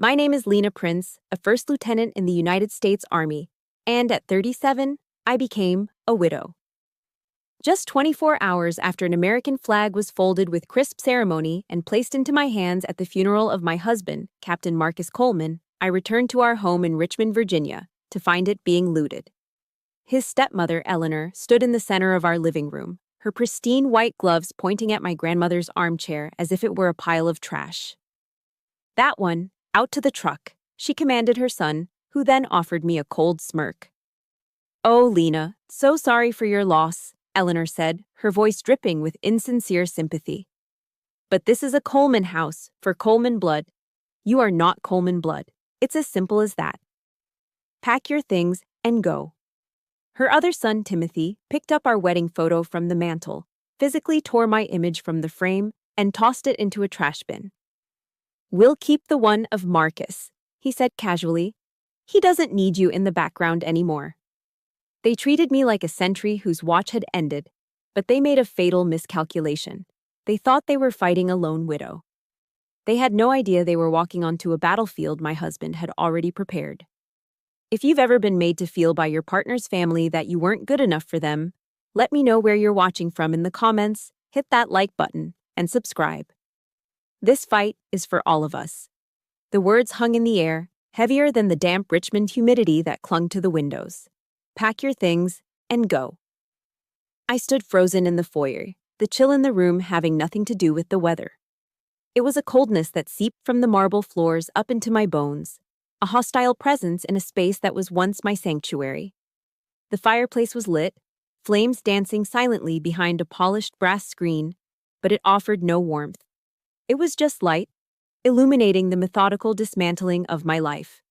My name is Lena Prince, a first lieutenant in the United States Army, and at 37, I became a widow. Just 24 hours after an American flag was folded with crisp ceremony and placed into my hands at the funeral of my husband, Captain Marcus Coleman, I returned to our home in Richmond, Virginia, to find it being looted. His stepmother, Eleanor, stood in the center of our living room, her pristine white gloves pointing at my grandmother's armchair as if it were a pile of trash. "That one, out to the truck," she commanded her son, who then offered me a cold smirk. "Oh, Lena, so sorry for your loss," Eleanor said, her voice dripping with insincere sympathy. "But this is a Coleman house, for Coleman blood. You are not Coleman blood. It's as simple as that. Pack your things and go." Her other son, Timothy, picked up our wedding photo from the mantel, physically tore my image from the frame, and tossed it into a trash bin. "We'll keep the one of Marcus," he said casually. "He doesn't need you in the background anymore." They treated me like a sentry whose watch had ended, but they made a fatal miscalculation. They thought they were fighting a lone widow. They had no idea they were walking onto a battlefield my husband had already prepared. If you've ever been made to feel by your partner's family that you weren't good enough for them, let me know where you're watching from in the comments, hit that like button, and subscribe. This fight is for all of us. The words hung in the air, heavier than the damp Richmond humidity that clung to the windows. Pack your things and go. I stood frozen in the foyer, the chill in the room having nothing to do with the weather. It was a coldness that seeped from the marble floors up into my bones, a hostile presence in a space that was once my sanctuary. The fireplace was lit, flames dancing silently behind a polished brass screen, but it offered no warmth. It was just light, illuminating the methodical dismantling of my life.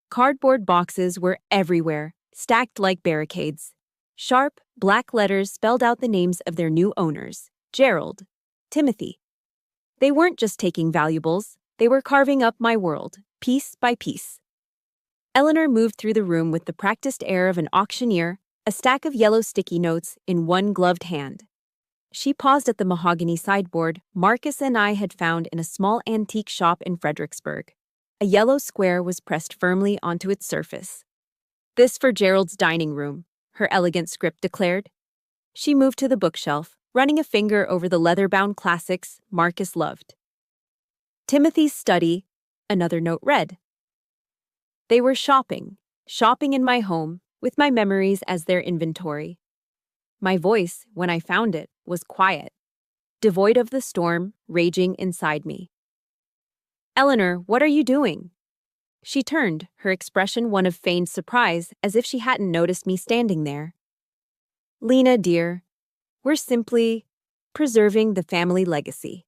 Cardboard boxes were everywhere, stacked like barricades. Sharp, black letters spelled out the names of their new owners, Gerald, Timothy. They weren't just taking valuables, they were carving up my world, piece by piece. Eleanor moved through the room with the practiced air of an auctioneer, a stack of yellow sticky notes in one gloved hand. She paused at the mahogany sideboard Marcus and I had found in a small antique shop in Fredericksburg. A yellow square was pressed firmly onto its surface. "This for Gerald's dining room," her elegant script declared. She moved to the bookshelf, running a finger over the leather-bound classics Marcus loved. "Timothy's study," another note read. They were shopping in my home, with my memories as their inventory. My voice, when I found it, was quiet, devoid of the storm raging inside me. "Eleanor, what are you doing?" She turned, her expression one of feigned surprise, as if she hadn't noticed me standing there. "Lena, dear, we're simply preserving the family legacy."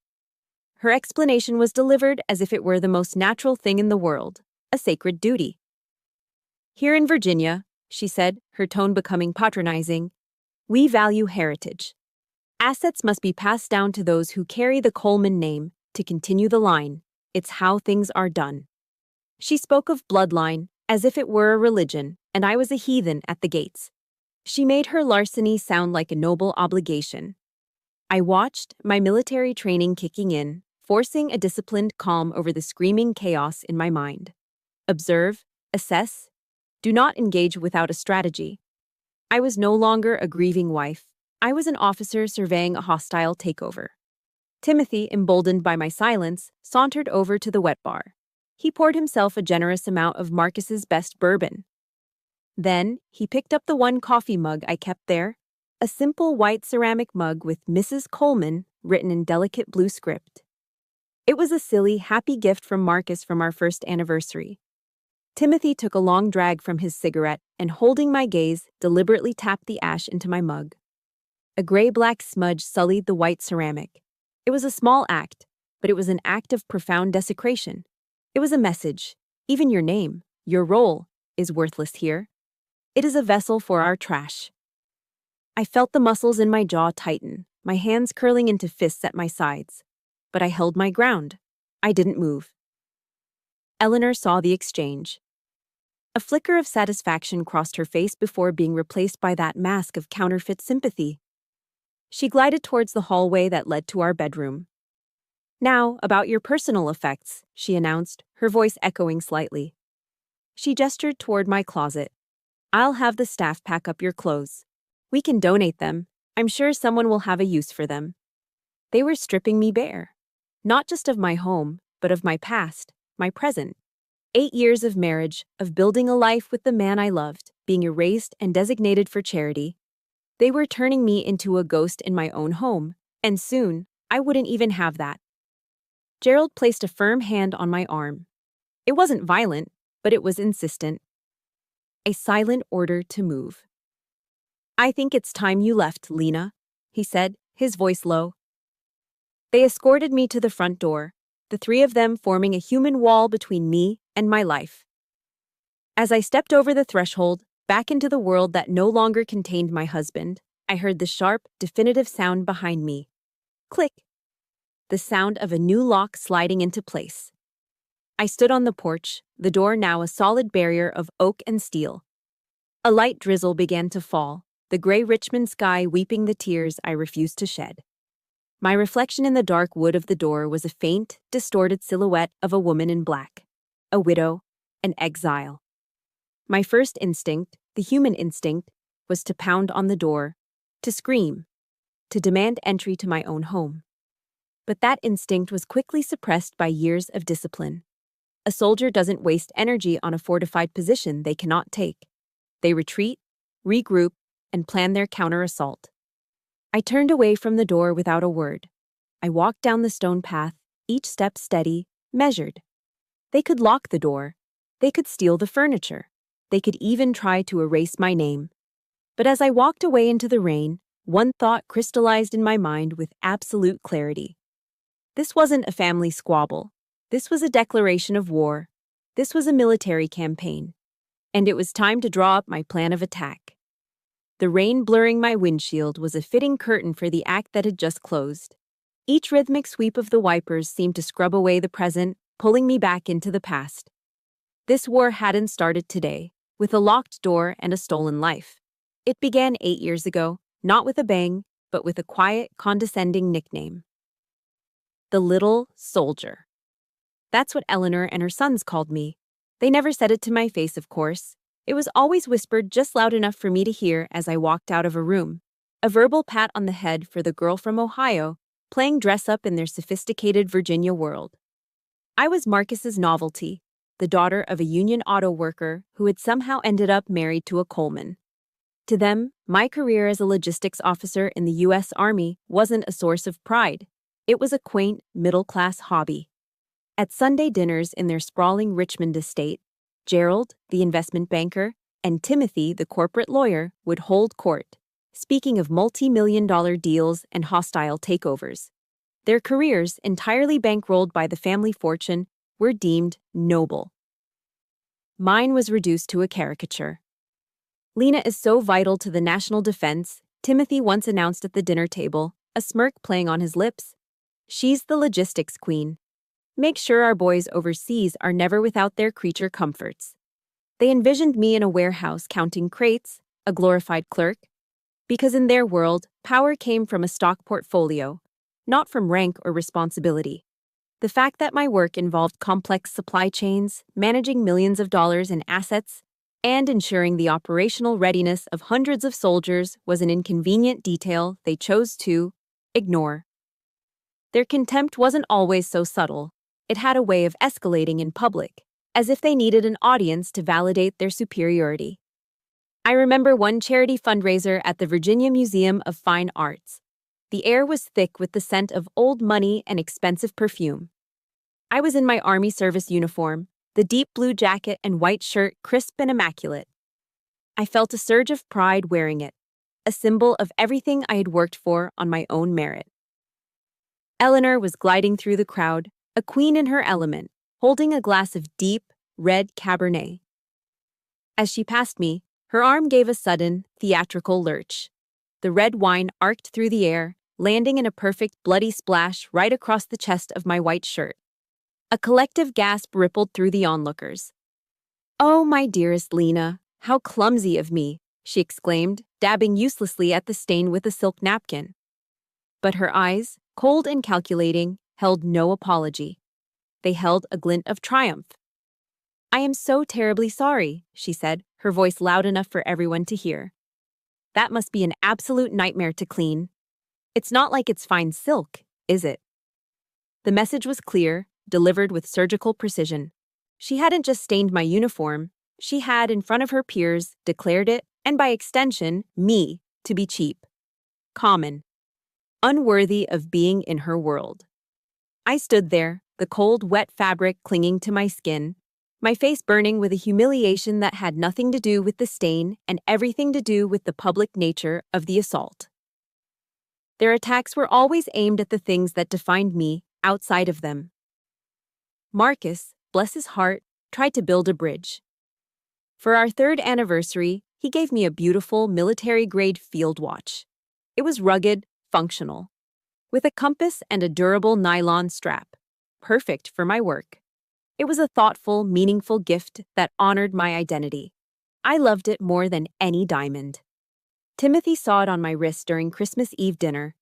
Her explanation was delivered as if it were the most natural thing in the world, a sacred duty. "Here in Virginia," she said, her tone becoming patronizing, "we value heritage. Assets must be passed down to those who carry the Coleman name to continue the line. It's how things are done." She spoke of bloodline as if it were a religion, and I was a heathen at the gates. She made her larceny sound like a noble obligation. I watched, my military training kicking in, forcing a disciplined calm over the screaming chaos in my mind. Observe, assess, do not engage without a strategy. I was no longer a grieving wife. I was an officer surveying a hostile takeover. Timothy, emboldened by my silence, sauntered over to the wet bar. He poured himself a generous amount of Marcus's best bourbon. Then, he picked up the one coffee mug I kept there, a simple white ceramic mug with Mrs. Coleman written in delicate blue script. It was a silly, happy gift from Marcus from our first anniversary. Timothy took a long drag from his cigarette and, holding my gaze, deliberately tapped the ash into my mug. A gray-black smudge sullied the white ceramic. It was a small act, but it was an act of profound desecration. It was a message. Even your name, your role, is worthless here. It is a vessel for our trash. I felt the muscles in my jaw tighten, my hands curling into fists at my sides. But I held my ground. I didn't move. Eleanor saw the exchange. A flicker of satisfaction crossed her face before being replaced by that mask of counterfeit sympathy. She glided towards the hallway that led to our bedroom. Now, about your personal effects, she announced, her voice echoing slightly. She gestured toward my closet. I'll have the staff pack up your clothes. We can donate them. I'm sure someone will have a use for them. They were stripping me bare. Not just of my home, but of my past, my present. 8 years of marriage, of building a life with the man I loved, being erased and designated for charity. They were turning me into a ghost in my own home, and soon, I wouldn't even have that. Gerald placed a firm hand on my arm. It wasn't violent, but it was insistent. A silent order to move. I think it's time you left, Lena, he said, his voice low. They escorted me to the front door, the three of them forming a human wall between me and my life. As I stepped over the threshold, back into the world that no longer contained my husband, I heard the sharp, definitive sound behind me. Click. The sound of a new lock sliding into place. I stood on the porch, the door now a solid barrier of oak and steel. A light drizzle began to fall, the gray Richmond sky weeping the tears I refused to shed. My reflection in the dark wood of the door was a faint, distorted silhouette of a woman in black. A widow, an exile. My first instinct, the human instinct, was to pound on the door, to scream, to demand entry to my own home. But that instinct was quickly suppressed by years of discipline. A soldier doesn't waste energy on a fortified position they cannot take. They retreat, regroup, and plan their counter-assault. I turned away from the door without a word. I walked down the stone path, each step steady, measured. They could lock the door. They could steal the furniture. They could even try to erase my name. But as I walked away into the rain, one thought crystallized in my mind with absolute clarity. This wasn't a family squabble. This was a declaration of war. This was a military campaign. And it was time to draw up my plan of attack. The rain blurring my windshield was a fitting curtain for the act that had just closed. Each rhythmic sweep of the wipers seemed to scrub away the present, pulling me back into the past. This war hadn't started today, with a locked door and a stolen life. It began 8 years ago, not with a bang, but with a quiet, condescending nickname. The Little Soldier. That's what Eleanor and her sons called me. They never said it to my face, of course. It was always whispered just loud enough for me to hear as I walked out of a room. A verbal pat on the head for the girl from Ohio, playing dress-up in their sophisticated Virginia world. I was Marcus's novelty, the daughter of a union auto worker who had somehow ended up married to a Coleman. To them, my career as a logistics officer in the U.S. Army wasn't a source of pride. It was a quaint, middle-class hobby. At Sunday dinners in their sprawling Richmond estate, Gerald, the investment banker, and Timothy, the corporate lawyer, would hold court, speaking of multi-million-dollar deals and hostile takeovers. Their careers, entirely bankrolled by the family fortune, were deemed noble. Mine was reduced to a caricature. Lena is so vital to the national defense, Timothy once announced at the dinner table, a smirk playing on his lips. She's the logistics queen. Make sure our boys overseas are never without their creature comforts. They envisioned me in a warehouse counting crates, a glorified clerk, because in their world, power came from a stock portfolio, not from rank or responsibility. The fact that my work involved complex supply chains, managing millions of dollars in assets, and ensuring the operational readiness of hundreds of soldiers was an inconvenient detail they chose to ignore. Their contempt wasn't always so subtle. It had a way of escalating in public, as if they needed an audience to validate their superiority. I remember one charity fundraiser at the Virginia Museum of Fine Arts. The air was thick with the scent of old money and expensive perfume. I was in my Army service uniform, the deep blue jacket and white shirt crisp and immaculate. I felt a surge of pride wearing it, a symbol of everything I had worked for on my own merit. Eleanor was gliding through the crowd, a queen in her element, holding a glass of deep, red Cabernet. As she passed me, her arm gave a sudden, theatrical lurch. The red wine arced through the air, landing in a perfect bloody splash right across the chest of my white shirt. A collective gasp rippled through the onlookers. "Oh, my dearest Lena, how clumsy of me," she exclaimed, dabbing uselessly at the stain with a silk napkin. But her eyes, cold and calculating, held no apology. They held a glint of triumph. "I am so terribly sorry," she said, her voice loud enough for everyone to hear. "That must be an absolute nightmare to clean. It's not like it's fine silk, is it?" The message was clear, delivered with surgical precision. She hadn't just stained my uniform, she had, in front of her peers, declared it, and by extension, me, to be cheap, common, unworthy of being in her world. I stood there, the cold, wet fabric clinging to my skin, my face burning with a humiliation that had nothing to do with the stain and everything to do with the public nature of the assault. Their attacks were always aimed at the things that defined me outside of them. Marcus, bless his heart, tried to build a bridge. For our 3rd anniversary, he gave me a beautiful military-grade field watch. It was rugged, functional, with a compass and a durable nylon strap, perfect for my work. It was a thoughtful, meaningful gift that honored my identity. I loved it more than any diamond. Timothy saw it on my wrist during Christmas Eve dinner.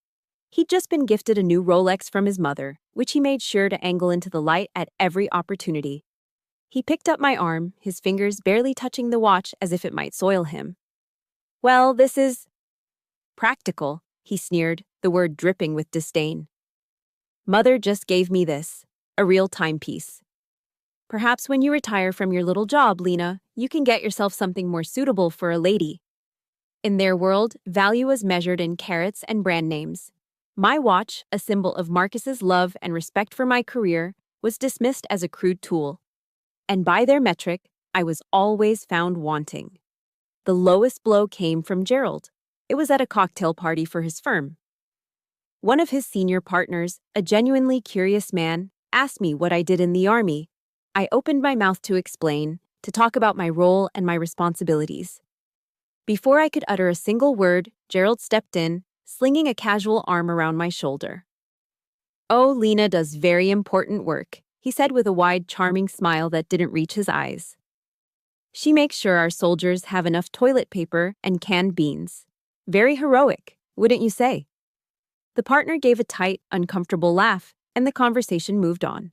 He'd just been gifted a new Rolex from his mother, which he made sure to angle into the light at every opportunity. He picked up my arm, his fingers barely touching the watch as if it might soil him. "Well, this is practical," he sneered, the word dripping with disdain. "Mother just gave me this, a real timepiece. Perhaps when you retire from your little job, Lena, you can get yourself something more suitable for a lady." In their world, value was measured in carats and brand names. My watch, a symbol of Marcus's love and respect for my career, was dismissed as a crude tool. And by their metric, I was always found wanting. The lowest blow came from Gerald. It was at a cocktail party for his firm. One of his senior partners, a genuinely curious man, asked me what I did in the army. I opened my mouth to explain, to talk about my role and my responsibilities. Before I could utter a single word, Gerald stepped in, slinging a casual arm around my shoulder. "Oh, Lena does very important work," he said with a wide, charming smile that didn't reach his eyes. "She makes sure our soldiers have enough toilet paper and canned beans. Very heroic, wouldn't you say?" The partner gave a tight, uncomfortable laugh, and the conversation moved on.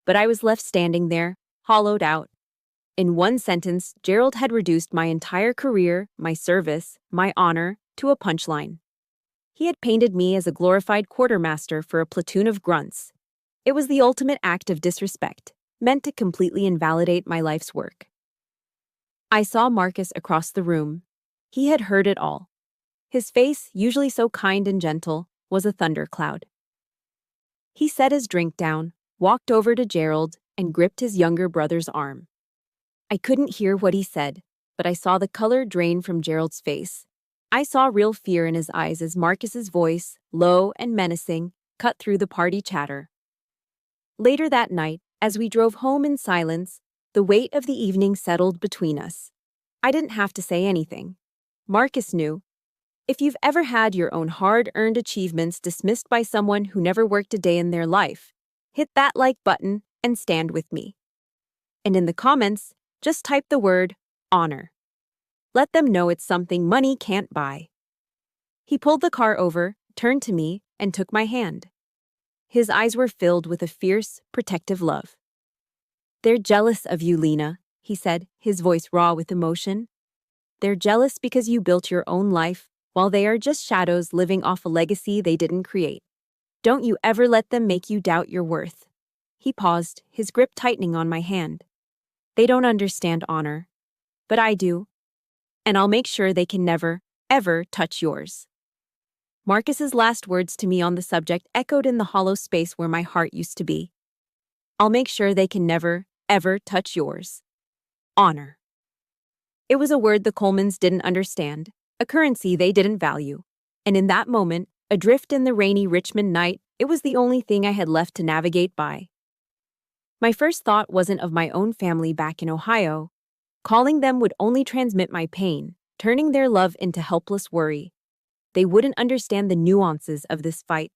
But I was left standing there, hollowed out. In one sentence, Gerald had reduced my entire career, my service, my honor, to a punchline. He had painted me as a glorified quartermaster for a platoon of grunts. It was the ultimate act of disrespect, meant to completely invalidate my life's work. I saw Marcus across the room. He had heard it all. His face, usually so kind and gentle, was a thundercloud. He set his drink down, walked over to Gerald, and gripped his younger brother's arm. I couldn't hear what he said, but I saw the color drain from Gerald's face. I saw real fear in his eyes as Marcus's voice, low and menacing, cut through the party chatter. Later that night, as we drove home in silence, the weight of the evening settled between us. I didn't have to say anything. Marcus knew. If you've ever had your own hard-earned achievements dismissed by someone who never worked a day in their life, hit that like button and stand with me. And in the comments, just type the word honor. Let them know it's something money can't buy. He pulled the car over, turned to me, and took my hand. His eyes were filled with a fierce, protective love. "They're jealous of you, Lena," he said, his voice raw with emotion. "They're jealous because you built your own life, while they are just shadows living off a legacy they didn't create. Don't you ever let them make you doubt your worth." He paused, his grip tightening on my hand. "They don't understand honor, but I do. And I'll make sure they can never, ever touch yours." Marcus's last words to me on the subject echoed in the hollow space where my heart used to be. "I'll make sure they can never, ever touch yours. Honor." It was a word the Colemans didn't understand, a currency they didn't value. And in that moment, adrift in the rainy Richmond night, it was the only thing I had left to navigate by. My first thought wasn't of my own family back in Ohio. Calling them would only transmit my pain, turning their love into helpless worry. They wouldn't understand the nuances of this fight,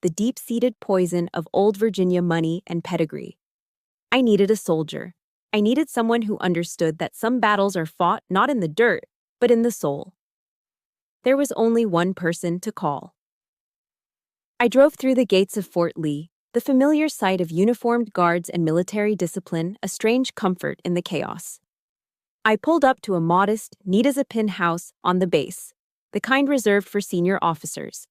the deep-seated poison of old Virginia money and pedigree. I needed a soldier. I needed someone who understood that some battles are fought not in the dirt, but in the soul. There was only one person to call. I drove through the gates of Fort Lee, The familiar sight of uniformed guards and military discipline a strange comfort in the chaos. I pulled up to a modest, neat-as-a-pin house on the base, the kind reserved for senior officers.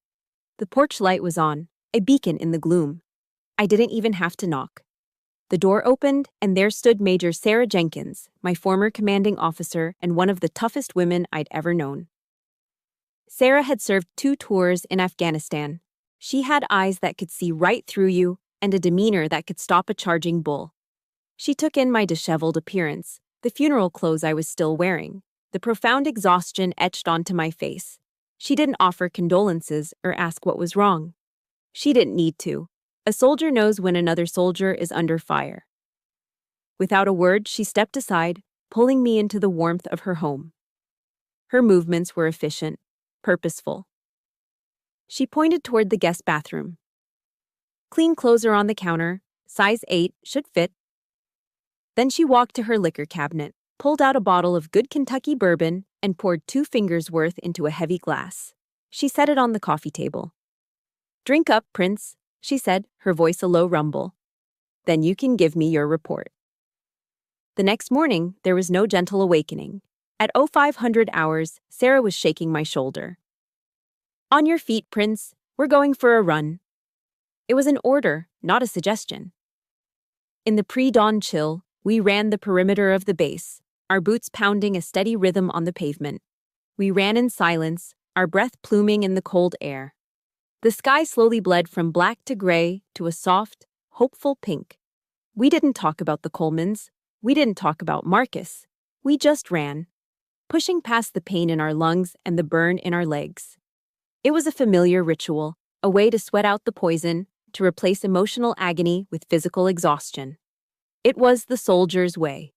The porch light was on, a beacon in the gloom. I didn't even have to knock. The door opened, and there stood Major Sarah Jenkins, my former commanding officer and one of the toughest women I'd ever known. Sarah had served 2 tours in Afghanistan. She had eyes that could see right through you and a demeanor that could stop a charging bull. She took in my disheveled appearance, the funeral clothes I was still wearing, the profound exhaustion etched onto my face. She didn't offer condolences or ask what was wrong. She didn't need to. A soldier knows when another soldier is under fire. Without a word, she stepped aside, pulling me into the warmth of her home. Her movements were efficient, purposeful. She pointed toward the guest bathroom. Clean clothes are on the counter, size 8, should fit. Then she walked to her liquor cabinet, pulled out a bottle of good Kentucky bourbon, and poured 2 fingers' worth into a heavy glass. She set it on the coffee table. "Drink up, Prince," she said, her voice a low rumble. "Then you can give me your report." The next morning, there was no gentle awakening. At 0500 hours, Sarah was shaking my shoulder. "On your feet, Prince. We're going for a run." It was an order, not a suggestion. In the pre-dawn chill, we ran the perimeter of the base, our boots pounding a steady rhythm on the pavement. We ran in silence, our breath pluming in the cold air. The sky slowly bled from black to gray to a soft, hopeful pink. We didn't talk about the Colemans. We didn't talk about Marcus. We just ran, pushing past the pain in our lungs and the burn in our legs. It was a familiar ritual, a way to sweat out the poison, to replace emotional agony with physical exhaustion. It was the soldier's way.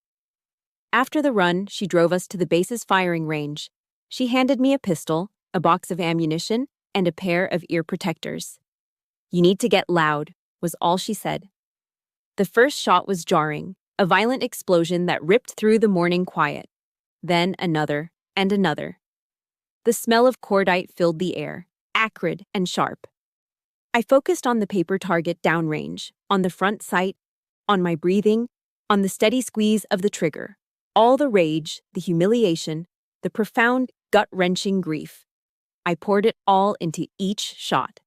After the run, she drove us to the base's firing range. She handed me a pistol, a box of ammunition, and a pair of ear protectors. "You need to get loud," was all she said. The first shot was jarring, a violent explosion that ripped through the morning quiet. Then another, and another. The smell of cordite filled the air, acrid and sharp. I focused on the paper target downrange, on the front sight, on my breathing, on the steady squeeze of the trigger. All the rage, the humiliation, the profound, gut-wrenching grief. I poured it all into each shot.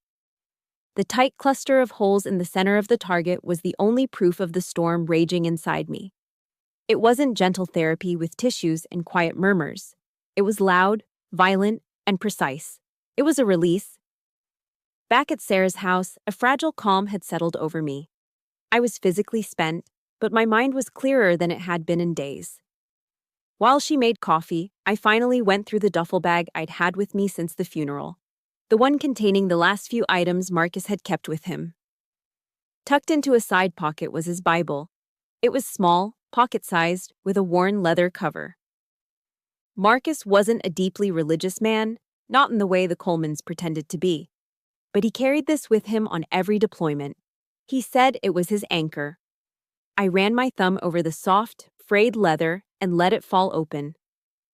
The tight cluster of holes in the center of the target was the only proof of the storm raging inside me. It wasn't gentle therapy with tissues and quiet murmurs. It was loud, violent, and precise. It was a release. Back at Sarah's house, a fragile calm had settled over me. I was physically spent, but my mind was clearer than it had been in days. While she made coffee, I finally went through the duffel bag I'd had with me since the funeral, the one containing the last few items Marcus had kept with him. Tucked into a side pocket was his Bible. It was small, pocket-sized, with a worn leather cover. Marcus wasn't a deeply religious man, not in the way the Colemans pretended to be. But he carried this with him on every deployment. He said it was his anchor. I ran my thumb over the soft, frayed leather and let it fall open.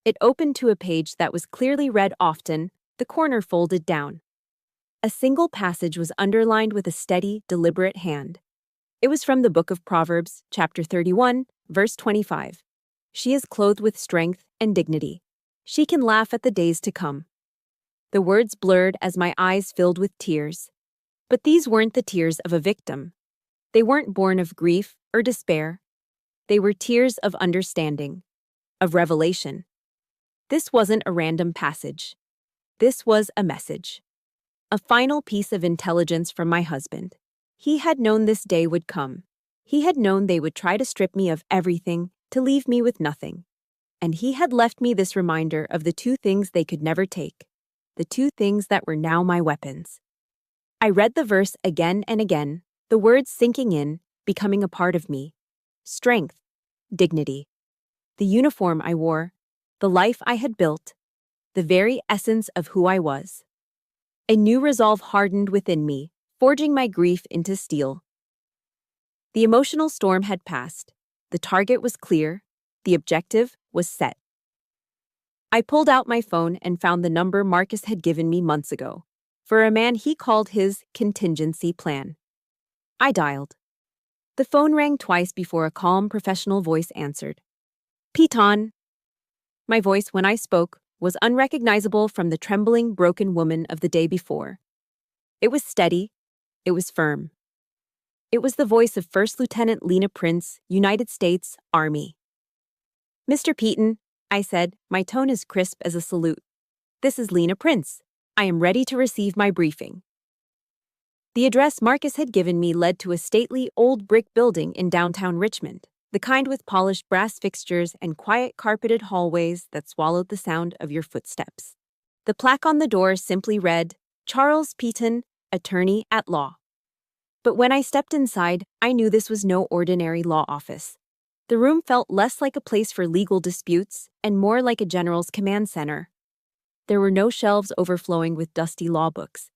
It opened to a page that was clearly read often, the corner folded down. A single passage was underlined with a steady, deliberate hand. It was from the book of Proverbs, chapter 31, verse 25. "She is clothed with strength and dignity. She can laugh at the days to come." The words blurred as my eyes filled with tears. But these weren't the tears of a victim. They weren't born of grief or despair. They were tears of understanding, of revelation. This wasn't a random passage. This was a message. A final piece of intelligence from my husband. He had known this day would come. He had known they would try to strip me of everything, to leave me with nothing. And he had left me this reminder of the 2 things they could never take, the 2 things that were now my weapons. I read the verse again and again, the words sinking in, becoming a part of me. Strength, dignity. The uniform I wore, the life I had built, the very essence of who I was. A new resolve hardened within me, forging my grief into steel. The emotional storm had passed. The target was clear. The objective was set. I pulled out my phone and found the number Marcus had given me months ago, for a man he called his contingency plan. I dialed. The phone rang twice before a calm, professional voice answered. Piton. My voice, when I spoke, was unrecognizable from the trembling, broken woman of the day before. It was steady. It was firm. It was the voice of First Lieutenant Lena Prince, United States Army. Mr. Peaton, I said, my tone as crisp as a salute. This is Lena Prince. I am ready to receive my briefing. The address Marcus had given me led to a stately, old brick building in downtown Richmond, the kind with polished brass fixtures and quiet carpeted hallways that swallowed the sound of your footsteps. The plaque on the door simply read, Charles Peaton, Attorney at Law. But when I stepped inside, I knew this was no ordinary law office. The room felt less like a place for legal disputes and more like a general's command center. There were no shelves overflowing with dusty law books.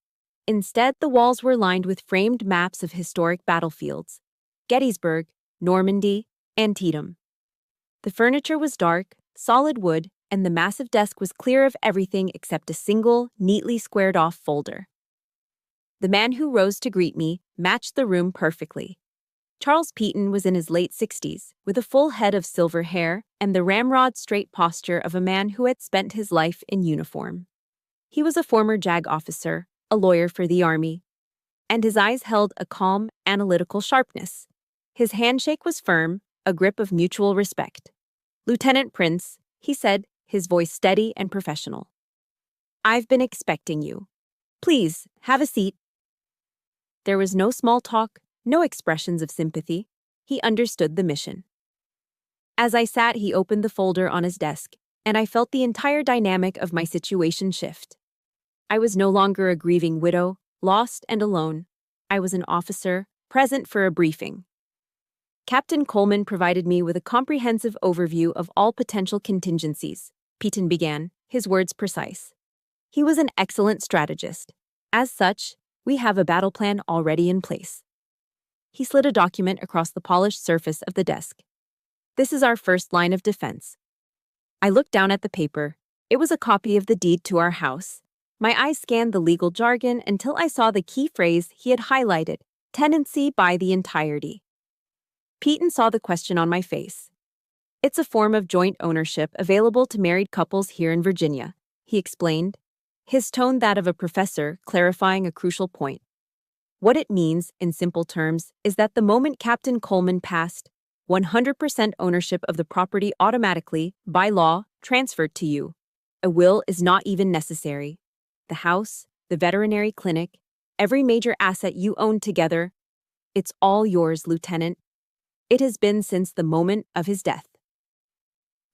Instead, the walls were lined with framed maps of historic battlefields: Gettysburg, Normandy, Antietam. The furniture was dark, solid wood, and the massive desk was clear of everything except a single, neatly squared-off folder. The man who rose to greet me matched the room perfectly. Charles Peaton was in his late 60s, with a full head of silver hair and the ramrod straight posture of a man who had spent his life in uniform. He was a former JAG officer, a lawyer for the Army, and his eyes held a calm, analytical sharpness. His handshake was firm, a grip of mutual respect. Lieutenant Prince, he said, his voice steady and professional. I've been expecting you. Please, have a seat. There was no small talk, no expressions of sympathy. He understood the mission. As I sat, he opened the folder on his desk, and I felt the entire dynamic of my situation shift. I was no longer a grieving widow, lost and alone. I was an officer, present for a briefing. Captain Coleman provided me with a comprehensive overview of all potential contingencies, Peaton began, his words precise. He was an excellent strategist. As such, we have a battle plan already in place. He slid a document across the polished surface of the desk. This is our first line of defense. I looked down at the paper. It was a copy of the deed to our house. My eyes scanned the legal jargon until I saw the key phrase he had highlighted, tenancy by the entirety. Peaton saw the question on my face. It's a form of joint ownership available to married couples here in Virginia, he explained, his tone that of a professor clarifying a crucial point. What it means, in simple terms, is that the moment Captain Coleman passed, 100% ownership of the property automatically, by law, transferred to you. A will is not even necessary. The house, the veterinary clinic, every major asset you own together, it's all yours, Lieutenant. It has been since the moment of his death.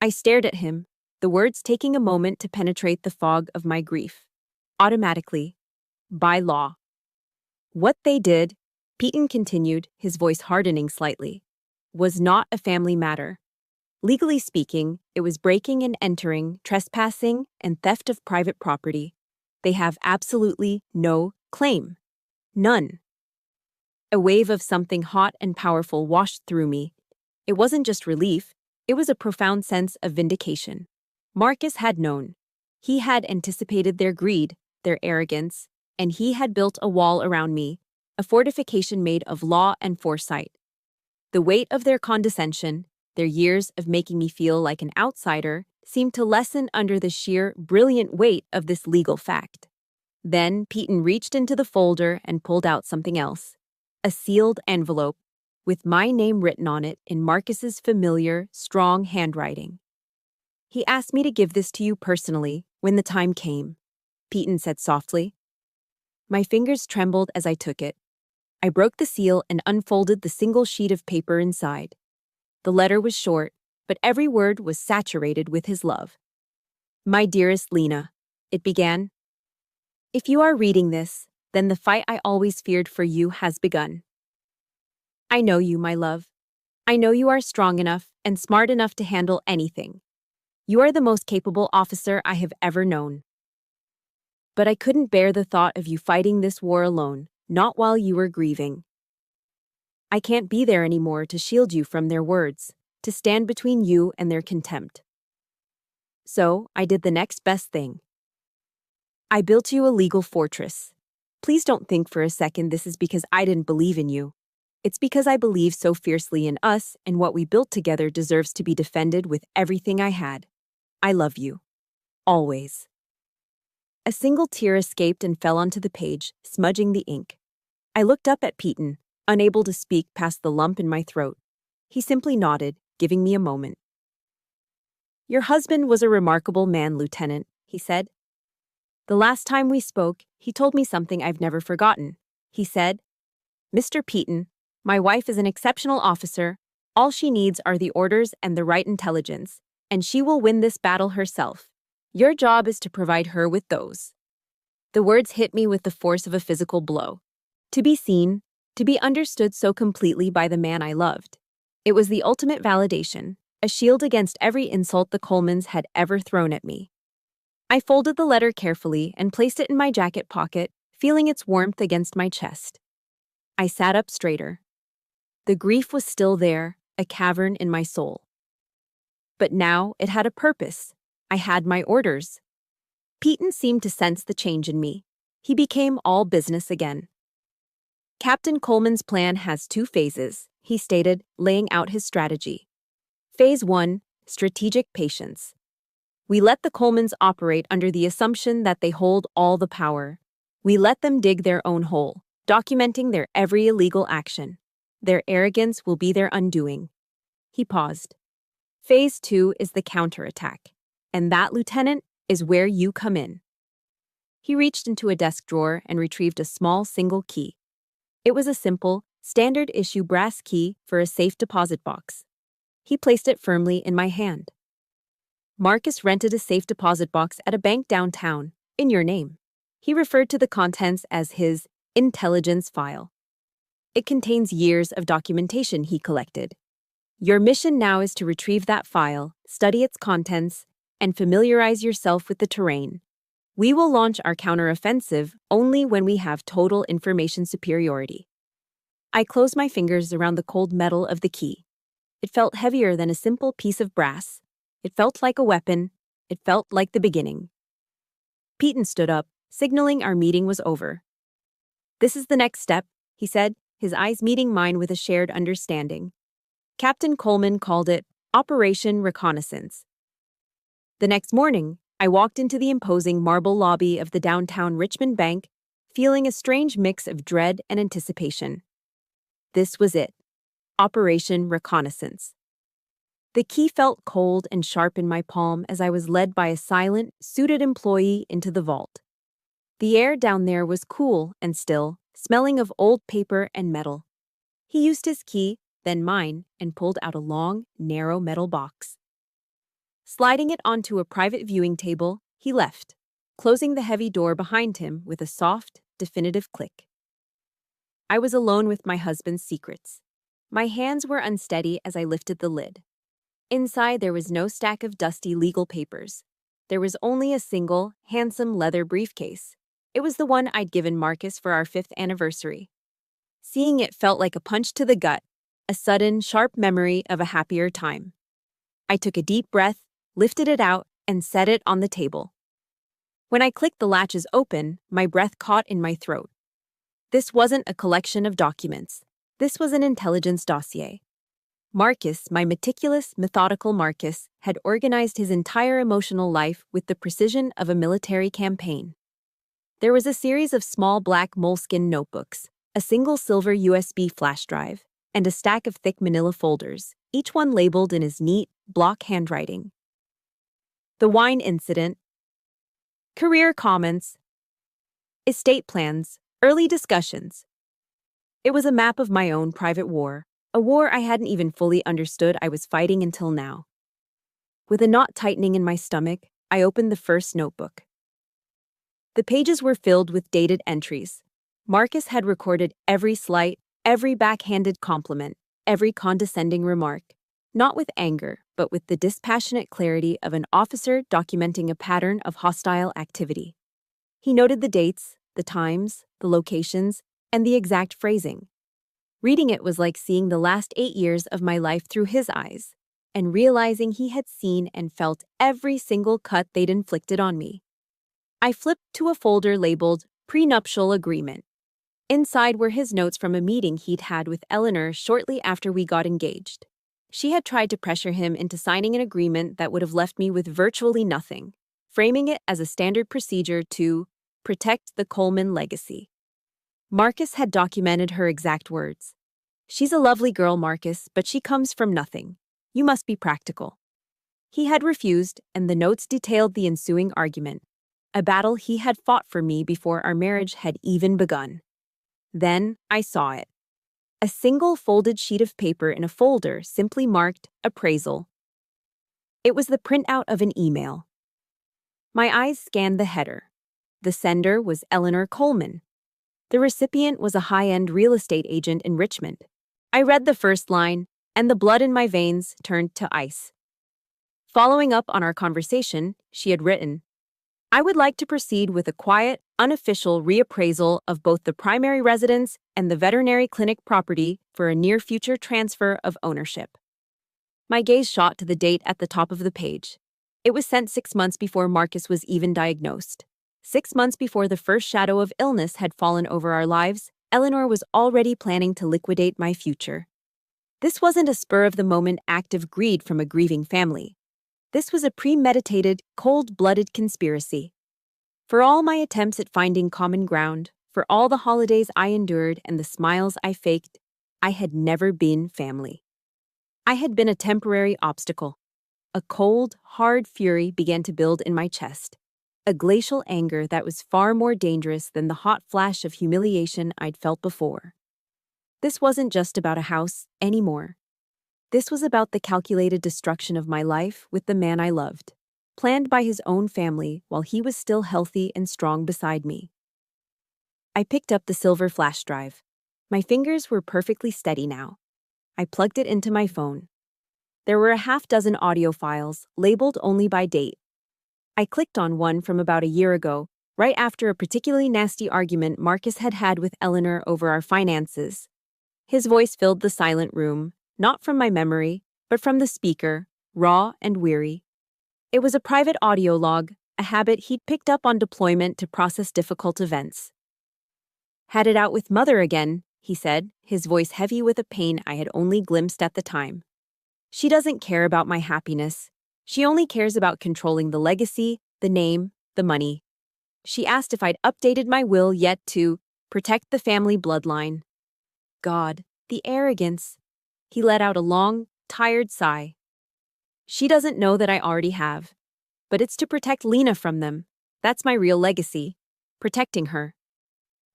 I stared at him, the words taking a moment to penetrate the fog of my grief. Automatically, by law. What they did, Peaton continued, his voice hardening slightly, was not a family matter. Legally speaking, it was breaking and entering, trespassing, and theft of private property. They have absolutely no claim. None. A wave of something hot and powerful washed through me. It wasn't just relief, it was a profound sense of vindication. Marcus had known. He had anticipated their greed, their arrogance, and he had built a wall around me, a fortification made of law and foresight. The weight of their condescension, their years of making me feel like an outsider, seemed to lessen under the sheer, brilliant weight of this legal fact. Then Peaton reached into the folder and pulled out something else. A sealed envelope, with my name written on it in Marcus's familiar, strong handwriting. He asked me to give this to you personally when the time came, Peaton said softly. My fingers trembled as I took it. I broke the seal and unfolded the single sheet of paper inside. The letter was short, but every word was saturated with his love. My dearest Lena, it began. If you are reading this, then the fight I always feared for you has begun. I know you, my love. I know you are strong enough and smart enough to handle anything. You are the most capable officer I have ever known. But I couldn't bear the thought of you fighting this war alone, not while you were grieving. I can't be there anymore to shield you from their words, to stand between you and their contempt. So, I did the next best thing. I built you a legal fortress. Please don't think for a second this is because I didn't believe in you. It's because I believe so fiercely in us, and what we built together deserves to be defended with everything I had. I love you. Always. A single tear escaped and fell onto the page, smudging the ink. I looked up at Peyton, unable to speak past the lump in my throat. He simply nodded, giving me a moment. Your husband was a remarkable man, Lieutenant, he said. The last time we spoke, he told me something I've never forgotten. He said, Mr. Peyton, my wife is an exceptional officer. All she needs are the orders and the right intelligence, and she will win this battle herself. Your job is to provide her with those. The words hit me with the force of a physical blow. To be seen, to be understood so completely by the man I loved. It was the ultimate validation, a shield against every insult the Colemans had ever thrown at me. I folded the letter carefully and placed it in my jacket pocket, feeling its warmth against my chest. I sat up straighter. The grief was still there, a cavern in my soul. But now it had a purpose. I had my orders. Peyton seemed to sense the change in me. He became all business again. Captain Coleman's plan has 2 phases, he stated, laying out his strategy. Phase 1, strategic patience. We let the Colemans operate under the assumption that they hold all the power. We let them dig their own hole, documenting their every illegal action. Their arrogance will be their undoing. He paused. Phase 2 is the counterattack. And that, Lieutenant, is where you come in. He reached into a desk drawer and retrieved a small single key. It was a simple, standard-issue brass key for a safe deposit box. He placed it firmly in my hand. Marcus rented a safe deposit box at a bank downtown, in your name. He referred to the contents as his intelligence file. It contains years of documentation he collected. Your mission now is to retrieve that file, study its contents, and familiarize yourself with the terrain. We will launch our counteroffensive only when we have total information superiority. I closed my fingers around the cold metal of the key. It felt heavier than a simple piece of brass. It felt like a weapon. It felt like the beginning. Peyton stood up, signaling our meeting was over. This is the next step, he said, his eyes meeting mine with a shared understanding. Captain Coleman called it Operation Reconnaissance. The next morning, I walked into the imposing marble lobby of the downtown Richmond Bank, feeling a strange mix of dread and anticipation. This was it. Operation Reconnaissance. The key felt cold and sharp in my palm as I was led by a silent, suited employee into the vault. The air down there was cool and still, smelling of old paper and metal. He used his key, then mine, and pulled out a long, narrow metal box. Sliding it onto a private viewing table, he left, closing the heavy door behind him with a soft, definitive click. I was alone with my husband's secrets. My hands were unsteady as I lifted the lid. Inside, there was no stack of dusty legal papers. There was only a single, handsome leather briefcase. It was the one I'd given Marcus for our 5th anniversary. Seeing it felt like a punch to the gut, a sudden, sharp memory of a happier time. I took a deep breath, lifted it out, and set it on the table. When I clicked the latches open, my breath caught in my throat. This wasn't a collection of documents. This was an intelligence dossier. Marcus, my meticulous, methodical Marcus, had organized his entire emotional life with the precision of a military campaign. There was a series of small black moleskin notebooks, a single silver USB flash drive, and a stack of thick manila folders, each one labeled in his neat, block handwriting. The wine incident, career comments, estate plans, early discussions. It was a map of my own private war, a war I hadn't even fully understood I was fighting until now. With a knot tightening in my stomach, I opened the first notebook. The pages were filled with dated entries. Marcus had recorded every slight, every backhanded compliment, every condescending remark, not with anger, but with the dispassionate clarity of an officer documenting a pattern of hostile activity. He noted the dates, the times, the locations, and the exact phrasing. Reading it was like seeing the last 8 years of my life through his eyes, and realizing he had seen and felt every single cut they'd inflicted on me. I flipped to a folder labeled Prenuptial Agreement. Inside were his notes from a meeting he'd had with Eleanor shortly after we got engaged. She had tried to pressure him into signing an agreement that would have left me with virtually nothing, framing it as a standard procedure to protect the Coleman legacy. Marcus had documented her exact words. "She's a lovely girl, Marcus, but she comes from nothing. You must be practical." He had refused, and the notes detailed the ensuing argument, a battle he had fought for me before our marriage had even begun. Then I saw it. A single folded sheet of paper in a folder simply marked appraisal. It was the printout of an email. My eyes scanned the header. The sender was Eleanor Coleman. The recipient was a high-end real estate agent in Richmond. I read the first line, and the blood in my veins turned to ice. Following up on our conversation, she had written, "I would like to proceed with a quiet, unofficial reappraisal of both the primary residence and the veterinary clinic property for a near-future transfer of ownership." My gaze shot to the date at the top of the page. It was sent 6 months before Marcus was even diagnosed. 6 months before the first shadow of illness had fallen over our lives, Eleanor was already planning to liquidate my future. This wasn't a spur-of-the-moment act of greed from a grieving family. This was a premeditated, cold-blooded conspiracy. For all my attempts at finding common ground, for all the holidays I endured and the smiles I faked, I had never been family. I had been a temporary obstacle. A cold, hard fury began to build in my chest, a glacial anger that was far more dangerous than the hot flash of humiliation I'd felt before. This wasn't just about a house anymore. This was about the calculated destruction of my life with the man I loved, planned by his own family while he was still healthy and strong beside me. I picked up the silver flash drive. My fingers were perfectly steady now. I plugged it into my phone. There were a half-dozen audio files, labeled only by date. I clicked on one from about a year ago, right after a particularly nasty argument Marcus had had with Eleanor over our finances. His voice filled the silent room, not from my memory, but from the speaker, raw and weary. It was a private audio log, a habit he'd picked up on deployment to process difficult events. "Had it out with Mother again," he said, his voice heavy with a pain I had only glimpsed at the time. "She doesn't care about my happiness. She only cares about controlling the legacy, the name, the money. She asked if I'd updated my will yet to protect the family bloodline." God, the arrogance. He let out a long, tired sigh. "She doesn't know that I already have. But it's to protect Lena from them. That's my real legacy. Protecting her."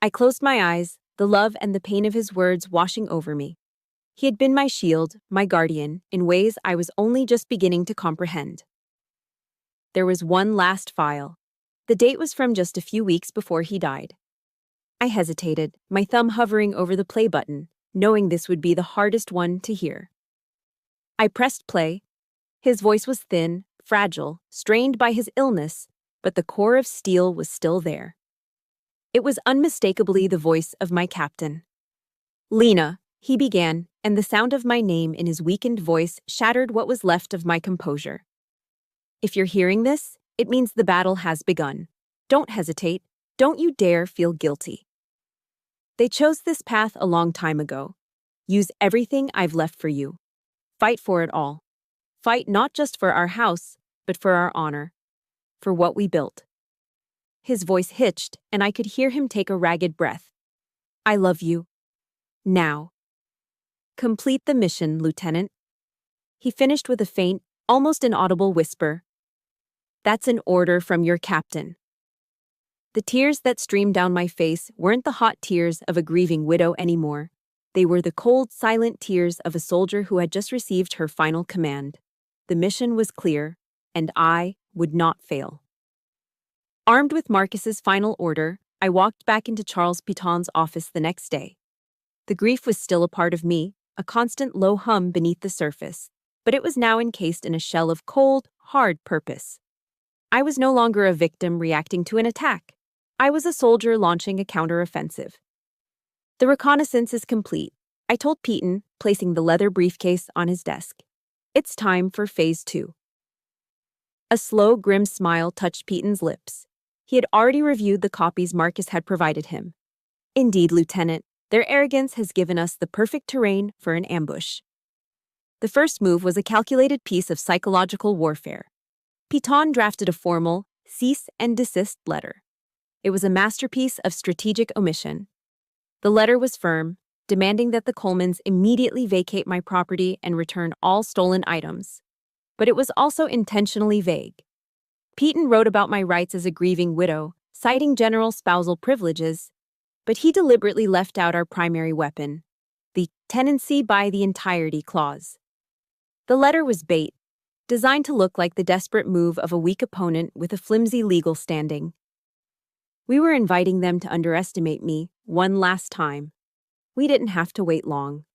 I closed my eyes, the love and the pain of his words washing over me. He had been my shield, my guardian, in ways I was only just beginning to comprehend. There was one last file. The date was from just a few weeks before he died. I hesitated, my thumb hovering over the play button, knowing this would be the hardest one to hear. I pressed play. His voice was thin, fragile, strained by his illness, but the core of steel was still there. It was unmistakably the voice of my captain. "Lena," he began, and the sound of my name in his weakened voice shattered what was left of my composure. "If you're hearing this, it means the battle has begun. Don't hesitate. Don't you dare feel guilty. They chose this path a long time ago. Use everything I've left for you. Fight for it all. Fight not just for our house, but for our honor. For what we built." His voice hitched, and I could hear him take a ragged breath. "I love you. Now. Complete the mission, Lieutenant." He finished with a faint, almost inaudible whisper. "That's an order from your captain." The tears that streamed down my face weren't the hot tears of a grieving widow anymore. They were the cold, silent tears of a soldier who had just received her final command. The mission was clear, and I would not fail. Armed with Marcus's final order, I walked back into Charles Piton's office the next day. The grief was still a part of me, a constant low hum beneath the surface, but it was now encased in a shell of cold, hard purpose. I was no longer a victim reacting to an attack. I was a soldier launching a counteroffensive. "The reconnaissance is complete," I told Piton, placing the leather briefcase on his desk. "It's time for Phase 2. A slow, grim smile touched Piton's lips. He had already reviewed the copies Marcus had provided him. Indeed, Lieutenant, their arrogance has given us the perfect terrain for an ambush. The first move was a calculated piece of psychological warfare. Piton drafted a formal, cease and desist letter. It was a masterpiece of strategic omission. The letter was firm, demanding that the Colemans immediately vacate my property and return all stolen items. But it was also intentionally vague. Piton wrote about my rights as a grieving widow, citing general spousal privileges, but he deliberately left out our primary weapon, the tenancy by the entirety clause. The letter was bait, designed to look like the desperate move of a weak opponent with a flimsy legal standing. We were inviting them to underestimate me one last time. We didn't have to wait long.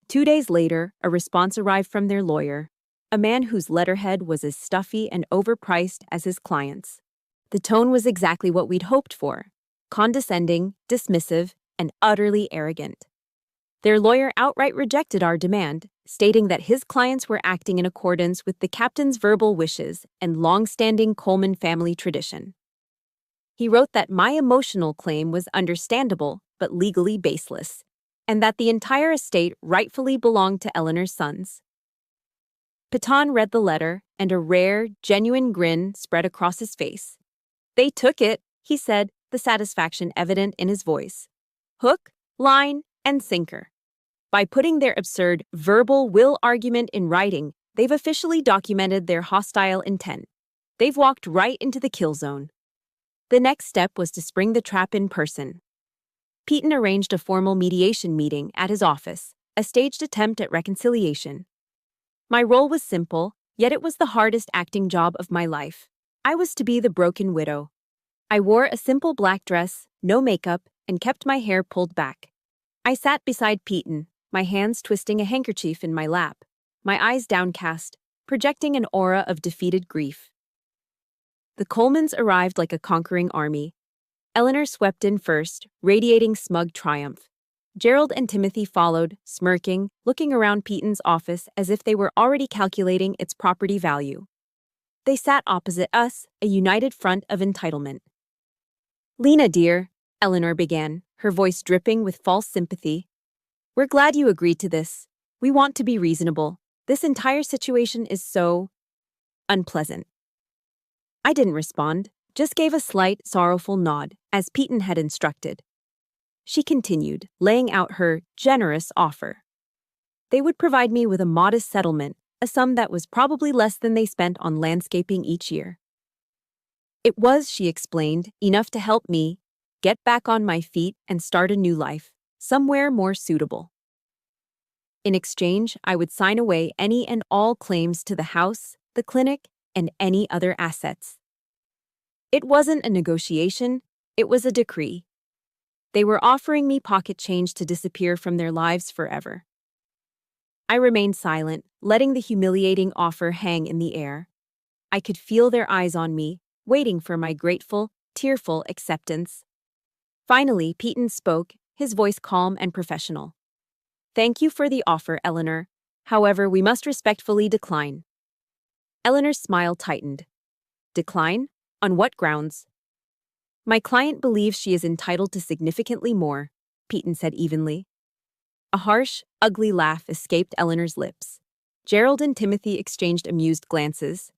2 days later, a response arrived from their lawyer, a man whose letterhead was as stuffy and overpriced as his client's. The tone was exactly what we'd hoped for: condescending, dismissive, and utterly arrogant. Their lawyer outright rejected our demand, stating that his clients were acting in accordance with the captain's verbal wishes and long-standing Coleman family tradition. He wrote that my emotional claim was understandable but legally baseless, and that the entire estate rightfully belonged to Eleanor's sons. Piton read the letter, and a rare, genuine grin spread across his face. "They took it," he said, the satisfaction evident in his voice. "Hook, line, and sinker. By putting their absurd verbal will argument in writing, they've officially documented their hostile intent. They've walked right into the kill zone." The next step was to spring the trap in person. Piton arranged a formal mediation meeting at his office, a staged attempt at reconciliation. My role was simple, yet it was the hardest acting job of my life. I was to be the broken widow. I wore a simple black dress, no makeup, and kept my hair pulled back. I sat beside Piton, my hands twisting a handkerchief in my lap, my eyes downcast, projecting an aura of defeated grief. The Colemans arrived like a conquering army. Eleanor swept in first, radiating smug triumph. Gerald and Timothy followed, smirking, looking around Piton's office as if they were already calculating its property value. They sat opposite us, a united front of entitlement. "Lena, dear," Eleanor began, her voice dripping with false sympathy, "we're glad you agreed to this. We want to be reasonable. This entire situation is so unpleasant." I didn't respond, just gave a slight, sorrowful nod, as Piton had instructed. She continued, laying out her generous offer. They would provide me with a modest settlement, a sum that was probably less than they spent on landscaping each year. It was, she explained, enough to help me get back on my feet and start a new life, somewhere more suitable. In exchange, I would sign away any and all claims to the house, the clinic, and any other assets. It wasn't a negotiation, it was a decree. They were offering me pocket change to disappear from their lives forever. I remained silent, letting the humiliating offer hang in the air. I could feel their eyes on me, waiting for my grateful, tearful acceptance. Finally, Piton spoke, his voice calm and professional. "Thank you for the offer, Eleanor. However, we must respectfully decline." Eleanor's smile tightened. "Decline? On what grounds?" "My client believes she is entitled to significantly more," Piton said evenly. A harsh, ugly laugh escaped Eleanor's lips. Gerald and Timothy exchanged amused glances.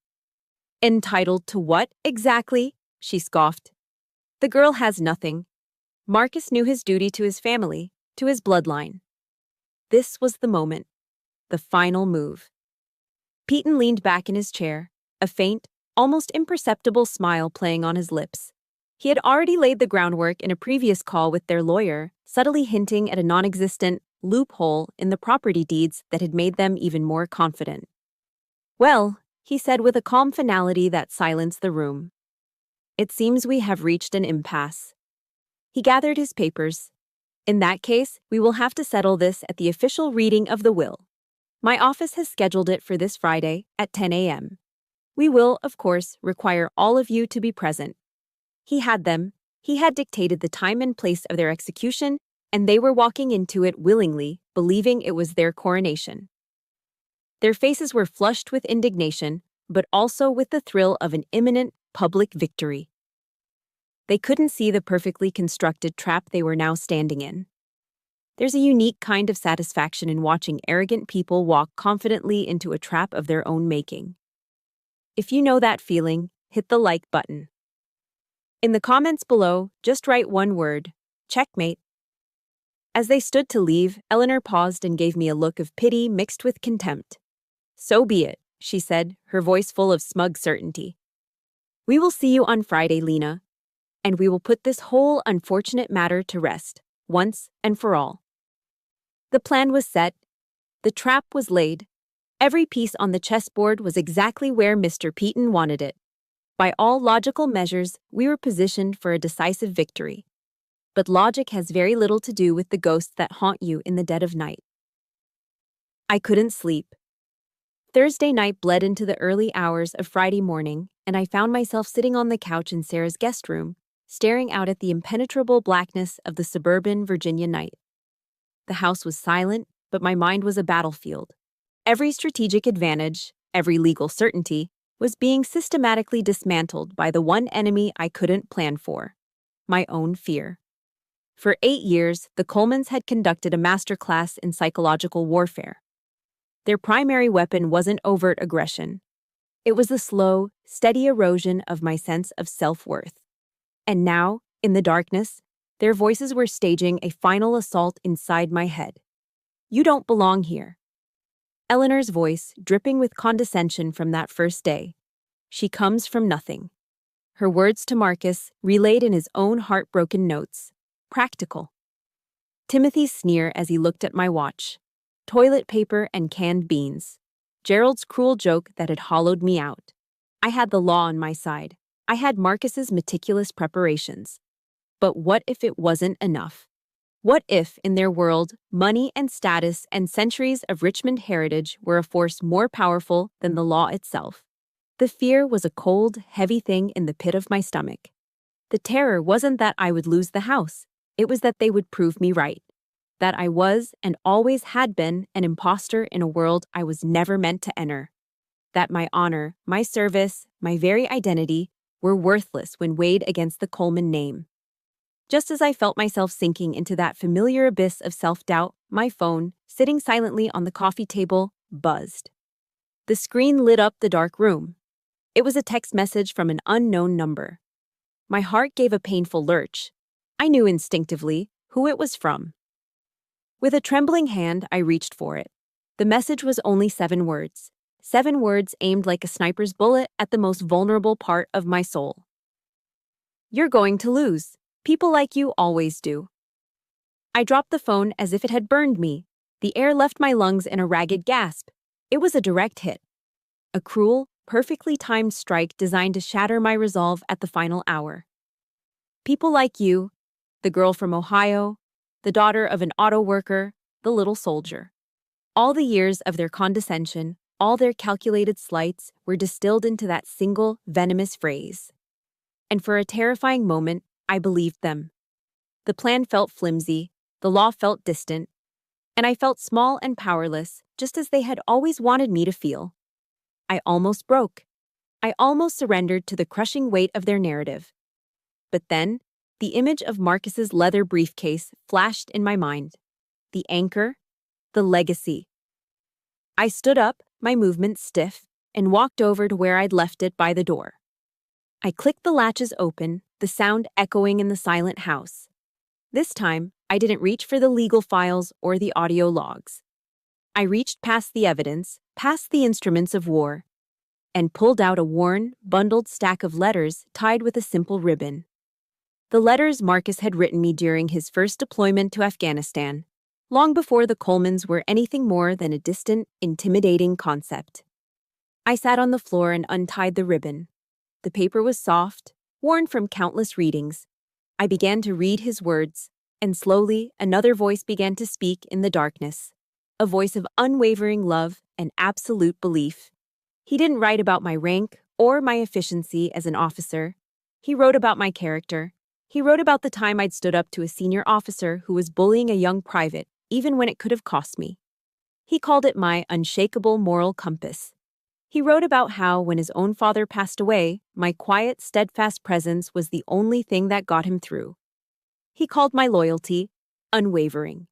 "Entitled to what, exactly?" she scoffed. "The girl has nothing. Marcus knew his duty to his family, to his bloodline." This was the moment. The final move. Piton leaned back in his chair, a faint, almost imperceptible smile playing on his lips. He had already laid the groundwork in a previous call with their lawyer, subtly hinting at a non-existent loophole in the property deeds that had made them even more confident. "Well," he said with a calm finality that silenced the room, "it seems we have reached an impasse." He gathered his papers. "In that case, we will have to settle this at the official reading of the will. My office has scheduled it for this Friday at 10 a.m. We will, of course, require all of you to be present." He had them. He had dictated the time and place of their execution, and they were walking into it willingly, believing it was their coronation. Their faces were flushed with indignation, but also with the thrill of an imminent public victory. They couldn't see the perfectly constructed trap they were now standing in. There's a unique kind of satisfaction in watching arrogant people walk confidently into a trap of their own making. If you know that feeling, hit the like button. In the comments below, just write one word: checkmate. As they stood to leave, Eleanor paused and gave me a look of pity mixed with contempt. "So be it," she said, her voice full of smug certainty. "We will see you on Friday, Lena, and we will put this whole unfortunate matter to rest, once and for all." The plan was set. The trap was laid. Every piece on the chessboard was exactly where Mr. Peaton wanted it. By all logical measures, we were positioned for a decisive victory. But logic has very little to do with the ghosts that haunt you in the dead of night. I couldn't sleep. Thursday night bled into the early hours of Friday morning, and I found myself sitting on the couch in Sarah's guest room, staring out at the impenetrable blackness of the suburban Virginia night. The house was silent, but my mind was a battlefield. Every strategic advantage, every legal certainty, was being systematically dismantled by the one enemy I couldn't plan for: my own fear. For 8 years, the Colemans had conducted a masterclass in psychological warfare. Their primary weapon wasn't overt aggression. It was the slow, steady erosion of my sense of self-worth. And now, in the darkness, their voices were staging a final assault inside my head. "You don't belong here." Eleanor's voice, dripping with condescension from that first day. She comes from nothing. Her words to Marcus, relayed in his own heartbroken notes. Practical. Timothy's sneer as he looked at my watch. Toilet paper and canned beans. Gerald's cruel joke that had hollowed me out. I had the law on my side. I had Marcus's meticulous preparations. But what if it wasn't enough? What if, in their world, money and status and centuries of Richmond heritage were a force more powerful than the law itself? The fear was a cold, heavy thing in the pit of my stomach. The terror wasn't that I would lose the house. It was that they would prove me right. That I was, and always had been, an imposter in a world I was never meant to enter. That my honor, my service, my very identity were worthless when weighed against the Coleman name. Just as I felt myself sinking into that familiar abyss of self-doubt, my phone, sitting silently on the coffee table, buzzed. The screen lit up the dark room. It was a text message from an unknown number. My heart gave a painful lurch. I knew instinctively who it was from. With a trembling hand, I reached for it. The message was only 7 words. 7 words aimed like a sniper's bullet at the most vulnerable part of my soul. "You're going to lose. People like you always do." I dropped the phone as if it had burned me. The air left my lungs in a ragged gasp. It was a direct hit. A cruel, perfectly timed strike designed to shatter my resolve at the final hour. People like you, the girl from Ohio, the daughter of an auto worker, the little soldier. All the years of their condescension, all their calculated slights were distilled into that single, venomous phrase. And for a terrifying moment, I believed them. The plan felt flimsy, the law felt distant, and I felt small and powerless, just as they had always wanted me to feel. I almost broke. I almost surrendered to the crushing weight of their narrative. But then, the image of Marcus's leather briefcase flashed in my mind. The anchor, the legacy. I stood up, my movements stiff, and walked over to where I'd left it by the door. I clicked the latches open, the sound echoing in the silent house. This time, I didn't reach for the legal files or the audio logs. I reached past the evidence, past the instruments of war, and pulled out a worn, bundled stack of letters tied with a simple ribbon. The letters Marcus had written me during his first deployment to Afghanistan, long before the Colemans were anything more than a distant, intimidating concept. I sat on the floor and untied the ribbon. The paper was soft, worn from countless readings. I began to read his words, and slowly another voice began to speak in the darkness. A voice of unwavering love and absolute belief. He didn't write about my rank or my efficiency as an officer. He wrote about my character. He wrote about the time I'd stood up to a senior officer who was bullying a young private, even when it could have cost me. He called it my unshakable moral compass. He wrote about how, when his own father passed away, my quiet, steadfast presence was the only thing that got him through. He called my loyalty unwavering.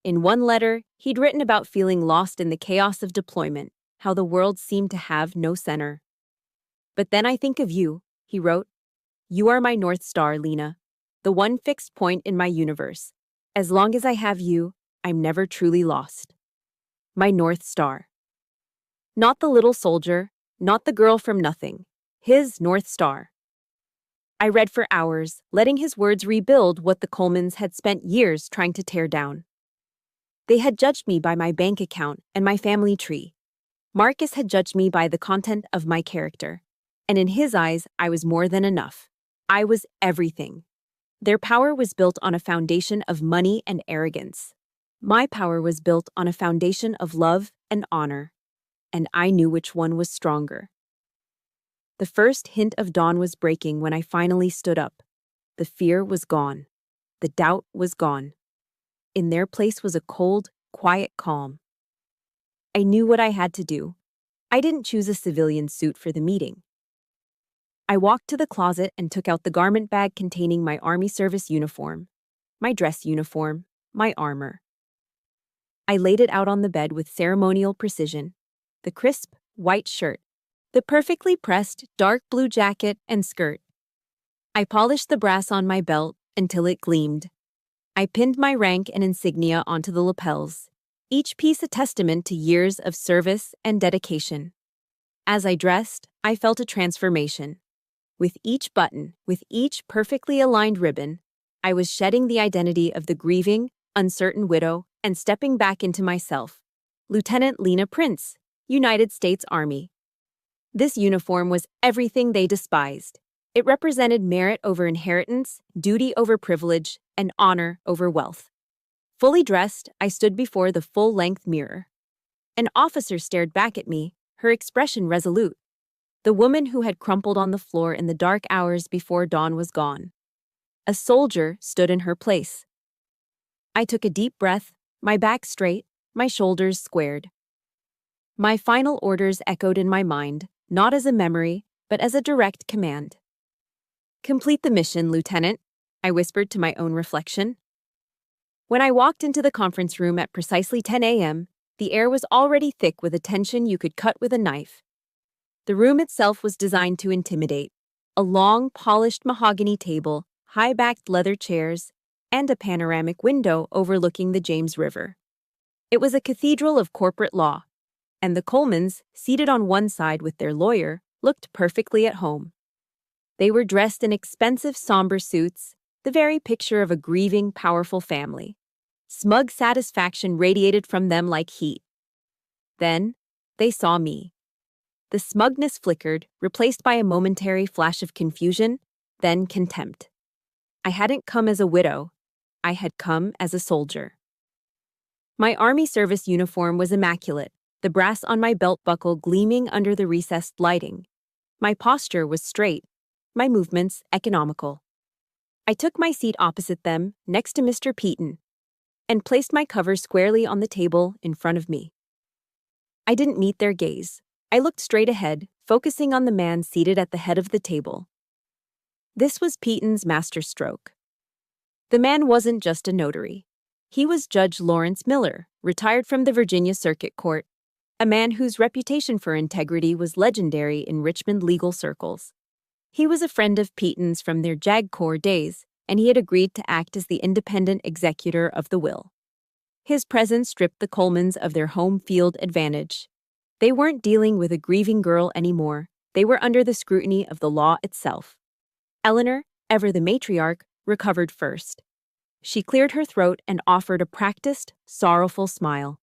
In one letter, he'd written about feeling lost in the chaos of deployment, how the world seemed to have no center. "But then I think of you," he wrote. "You are my North Star, Lena, the one fixed point in my universe. As long as I have you, I'm never truly lost." My North Star. Not the little soldier, not the girl from nothing. His North Star. I read for hours, letting his words rebuild what the Colemans had spent years trying to tear down. They had judged me by my bank account and my family tree. Marcus had judged me by the content of my character. And in his eyes, I was more than enough. I was everything. Their power was built on a foundation of money and arrogance. My power was built on a foundation of love and honor. And I knew which one was stronger. The first hint of dawn was breaking when I finally stood up. The fear was gone. The doubt was gone. In their place was a cold, quiet calm. I knew what I had to do. I didn't choose a civilian suit for the meeting. I walked to the closet and took out the garment bag containing my Army service uniform, my dress uniform, my armor. I laid it out on the bed with ceremonial precision. The crisp, white shirt, the perfectly pressed dark blue jacket and skirt. I polished the brass on my belt until it gleamed. I pinned my rank and insignia onto the lapels, each piece a testament to years of service and dedication. As I dressed, I felt a transformation. With each button, with each perfectly aligned ribbon, I was shedding the identity of the grieving, uncertain widow and stepping back into myself. Lieutenant Lena Prince, United States Army. This uniform was everything they despised. It represented merit over inheritance, duty over privilege, and honor over wealth. Fully dressed, I stood before the full-length mirror. An officer stared back at me, her expression resolute. The woman who had crumpled on the floor in the dark hours before dawn was gone. A soldier stood in her place. I took a deep breath, my back straight, my shoulders squared. My final orders echoed in my mind, not as a memory, but as a direct command. "Complete the mission, Lieutenant," I whispered to my own reflection. When I walked into the conference room at precisely 10 a.m., the air was already thick with a tension you could cut with a knife. The room itself was designed to intimidate. A long, polished mahogany table, high-backed leather chairs, and a panoramic window overlooking the James River. It was a cathedral of corporate law, and the Colemans, seated on one side with their lawyer, looked perfectly at home. They were dressed in expensive, somber suits, the very picture of a grieving, powerful family. Smug satisfaction radiated from them like heat. Then, they saw me. The smugness flickered, replaced by a momentary flash of confusion, then contempt. I hadn't come as a widow. I had come as a soldier. My Army service uniform was immaculate, the brass on my belt buckle gleaming under the recessed lighting. My posture was straight, my movements economical. I took my seat opposite them, next to Mr. Peaton, and placed my cover squarely on the table in front of me. I didn't meet their gaze. I looked straight ahead, focusing on the man seated at the head of the table. This was Peaton's masterstroke. The man wasn't just a notary. He was Judge Lawrence Miller, retired from the Virginia Circuit Court, a man whose reputation for integrity was legendary in Richmond legal circles. He was a friend of Peaton's from their JAG Corps days, and he had agreed to act as the independent executor of the will. His presence stripped the Colemans of their home field advantage. They weren't dealing with a grieving girl anymore. They were under the scrutiny of the law itself. Eleanor, ever the matriarch, recovered first. She cleared her throat and offered a practiced, sorrowful smile.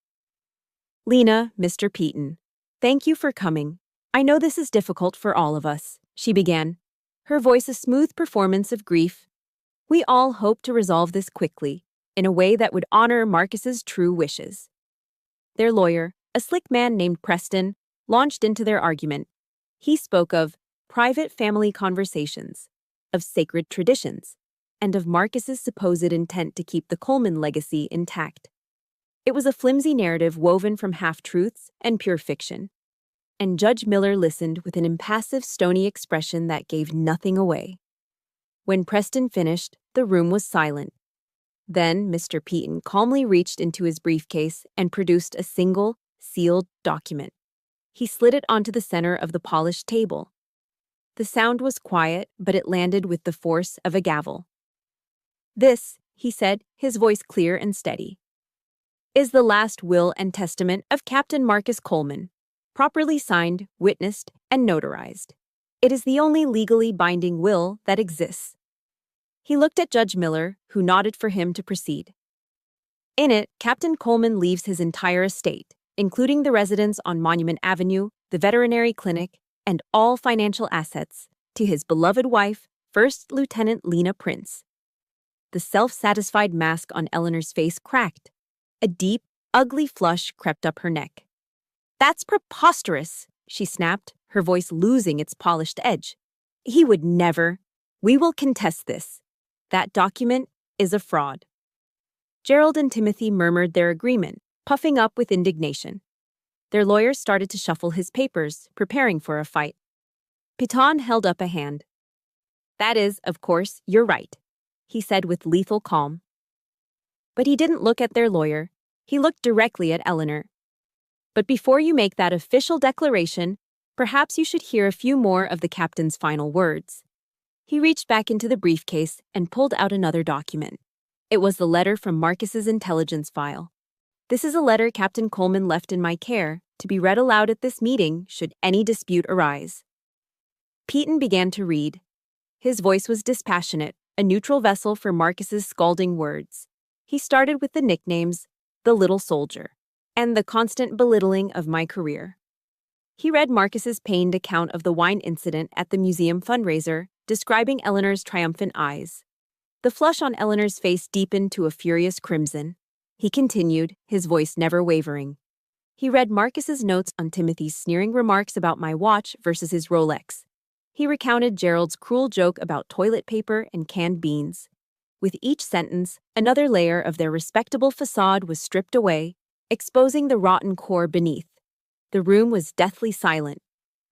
"Lena, Mr. Peaton, thank you for coming. I know this is difficult for all of us," she began, her voice a smooth performance of grief. "We all hope to resolve this quickly, in a way that would honor Marcus's true wishes." Their lawyer, a slick man named Preston, launched into their argument. He spoke of private family conversations, of sacred traditions, and of Marcus's supposed intent to keep the Coleman legacy intact. It was a flimsy narrative woven from half-truths and pure fiction. and Judge Miller listened with an impassive, stony expression that gave nothing away. When Preston finished, the room was silent. Then Mr. Peaton calmly reached into his briefcase and produced a single, sealed document. He slid it onto the center of the polished table. The sound was quiet, but it landed with the force of a gavel. "This," he said, his voice clear and steady, "is the last will and testament of Captain Marcus Coleman, properly signed, witnessed, and notarized. It is the only legally binding will that exists." He looked at Judge Miller, who nodded for him to proceed. "In it, Captain Coleman leaves his entire estate, including the residence on Monument Avenue, the veterinary clinic, and all financial assets, to his beloved wife, First Lieutenant Lena Prince." The self-satisfied mask on Eleanor's face cracked. A deep, ugly flush crept up her neck. "That's preposterous," she snapped, her voice losing its polished edge. "He would never. We will contest this. That document is a fraud." Gerald and Timothy murmured their agreement, puffing up with indignation. Their lawyer started to shuffle his papers, preparing for a fight. Peaton held up a hand. "That is, of course, you're right," he said with lethal calm. But he didn't look at their lawyer. He looked directly at Eleanor. "But before you make that official declaration, perhaps you should hear a few more of the captain's final words." He reached back into the briefcase and pulled out another document. It was the letter from Marcus's intelligence file. "This is a letter Captain Coleman left in my care, to be read aloud at this meeting should any dispute arise." Peaton began to read. His voice was dispassionate, a neutral vessel for Marcus's scalding words. He started with the nicknames, "the little soldier," and "the constant belittling of my career." He read Marcus's pained account of the wine incident at the museum fundraiser, describing Eleanor's triumphant eyes. The flush on Eleanor's face deepened to a furious crimson. He continued, his voice never wavering. He read Marcus's notes on Timothy's sneering remarks about my watch versus his Rolex. He recounted Gerald's cruel joke about toilet paper and canned beans. With each sentence, another layer of their respectable facade was stripped away, exposing the rotten core beneath. The room was deathly silent.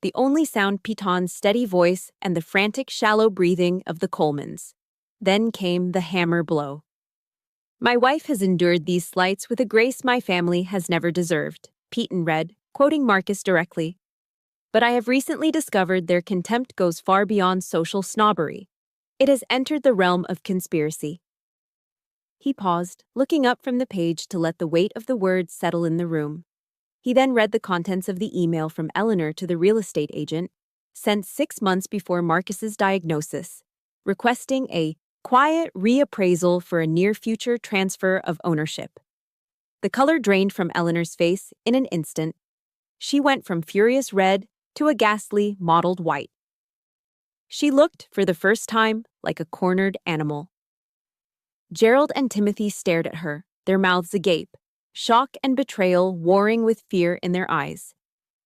The only sound Peaton's steady voice and the frantic, shallow breathing of the Colemans. Then came the hammer blow. "My wife has endured these slights with a grace my family has never deserved," Peaton read, quoting Marcus directly. "But I have recently discovered their contempt goes far beyond social snobbery. It has entered the realm of conspiracy." He paused, looking up from the page to let the weight of the words settle in the room. He then read the contents of the email from Eleanor to the real estate agent, sent 6 months before Marcus's diagnosis, requesting a quiet reappraisal for a near-future transfer of ownership. The color drained from Eleanor's face in an instant. She went from furious red to a ghastly, mottled white. She looked, for the first time, like a cornered animal. Gerald and Timothy stared at her, their mouths agape, shock and betrayal warring with fear in their eyes.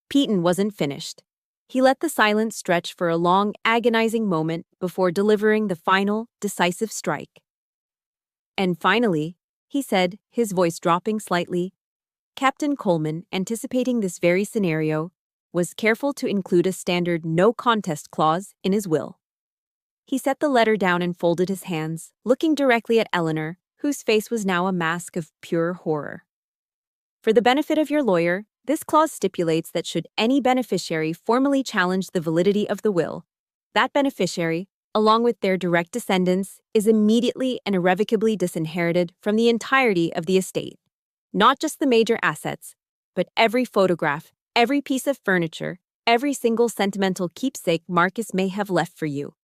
Peaton wasn't finished. He let the silence stretch for a long, agonizing moment before delivering the final, decisive strike. "And finally," he said, his voice dropping slightly, "Captain Coleman, anticipating this very scenario, was careful to include a standard no-contest clause in his will." He set the letter down and folded his hands, looking directly at Eleanor, whose face was now a mask of pure horror. "For the benefit of your lawyer, this clause stipulates that should any beneficiary formally challenge the validity of the will, that beneficiary, along with their direct descendants, is immediately and irrevocably disinherited from the entirety of the estate. Not just the major assets, but every photograph, every piece of furniture, every single sentimental keepsake Marcus may have left for you."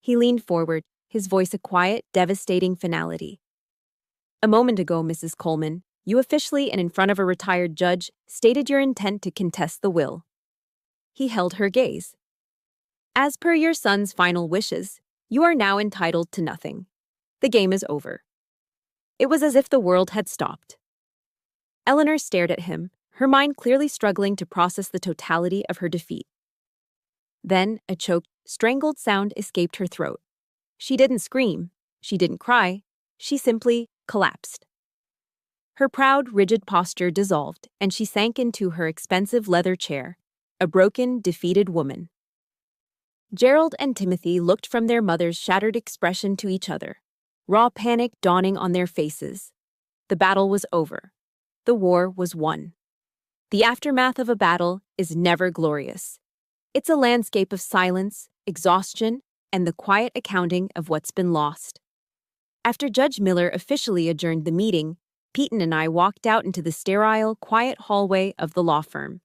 He leaned forward, his voice a quiet, devastating finality. "A moment ago, Mrs. Coleman, you officially and in front of a retired judge stated your intent to contest the will." He held her gaze. "As per your son's final wishes, you are now entitled to nothing. The game is over." It was as if the world had stopped. Eleanor stared at him, her mind clearly struggling to process the totality of her defeat. Then a choked, strangled sound escaped her throat. She didn't scream, she didn't cry, she simply collapsed. Her proud, rigid posture dissolved, and she sank into her expensive leather chair, a broken, defeated woman. Gerald and Timothy looked from their mother's shattered expression to each other, raw panic dawning on their faces. The battle was over. The war was won. The aftermath of a battle is never glorious. It's a landscape of silence, exhaustion, and the quiet accounting of what's been lost. After Judge Miller officially adjourned the meeting, Peyton and I walked out into the sterile, quiet hallway of the law firm.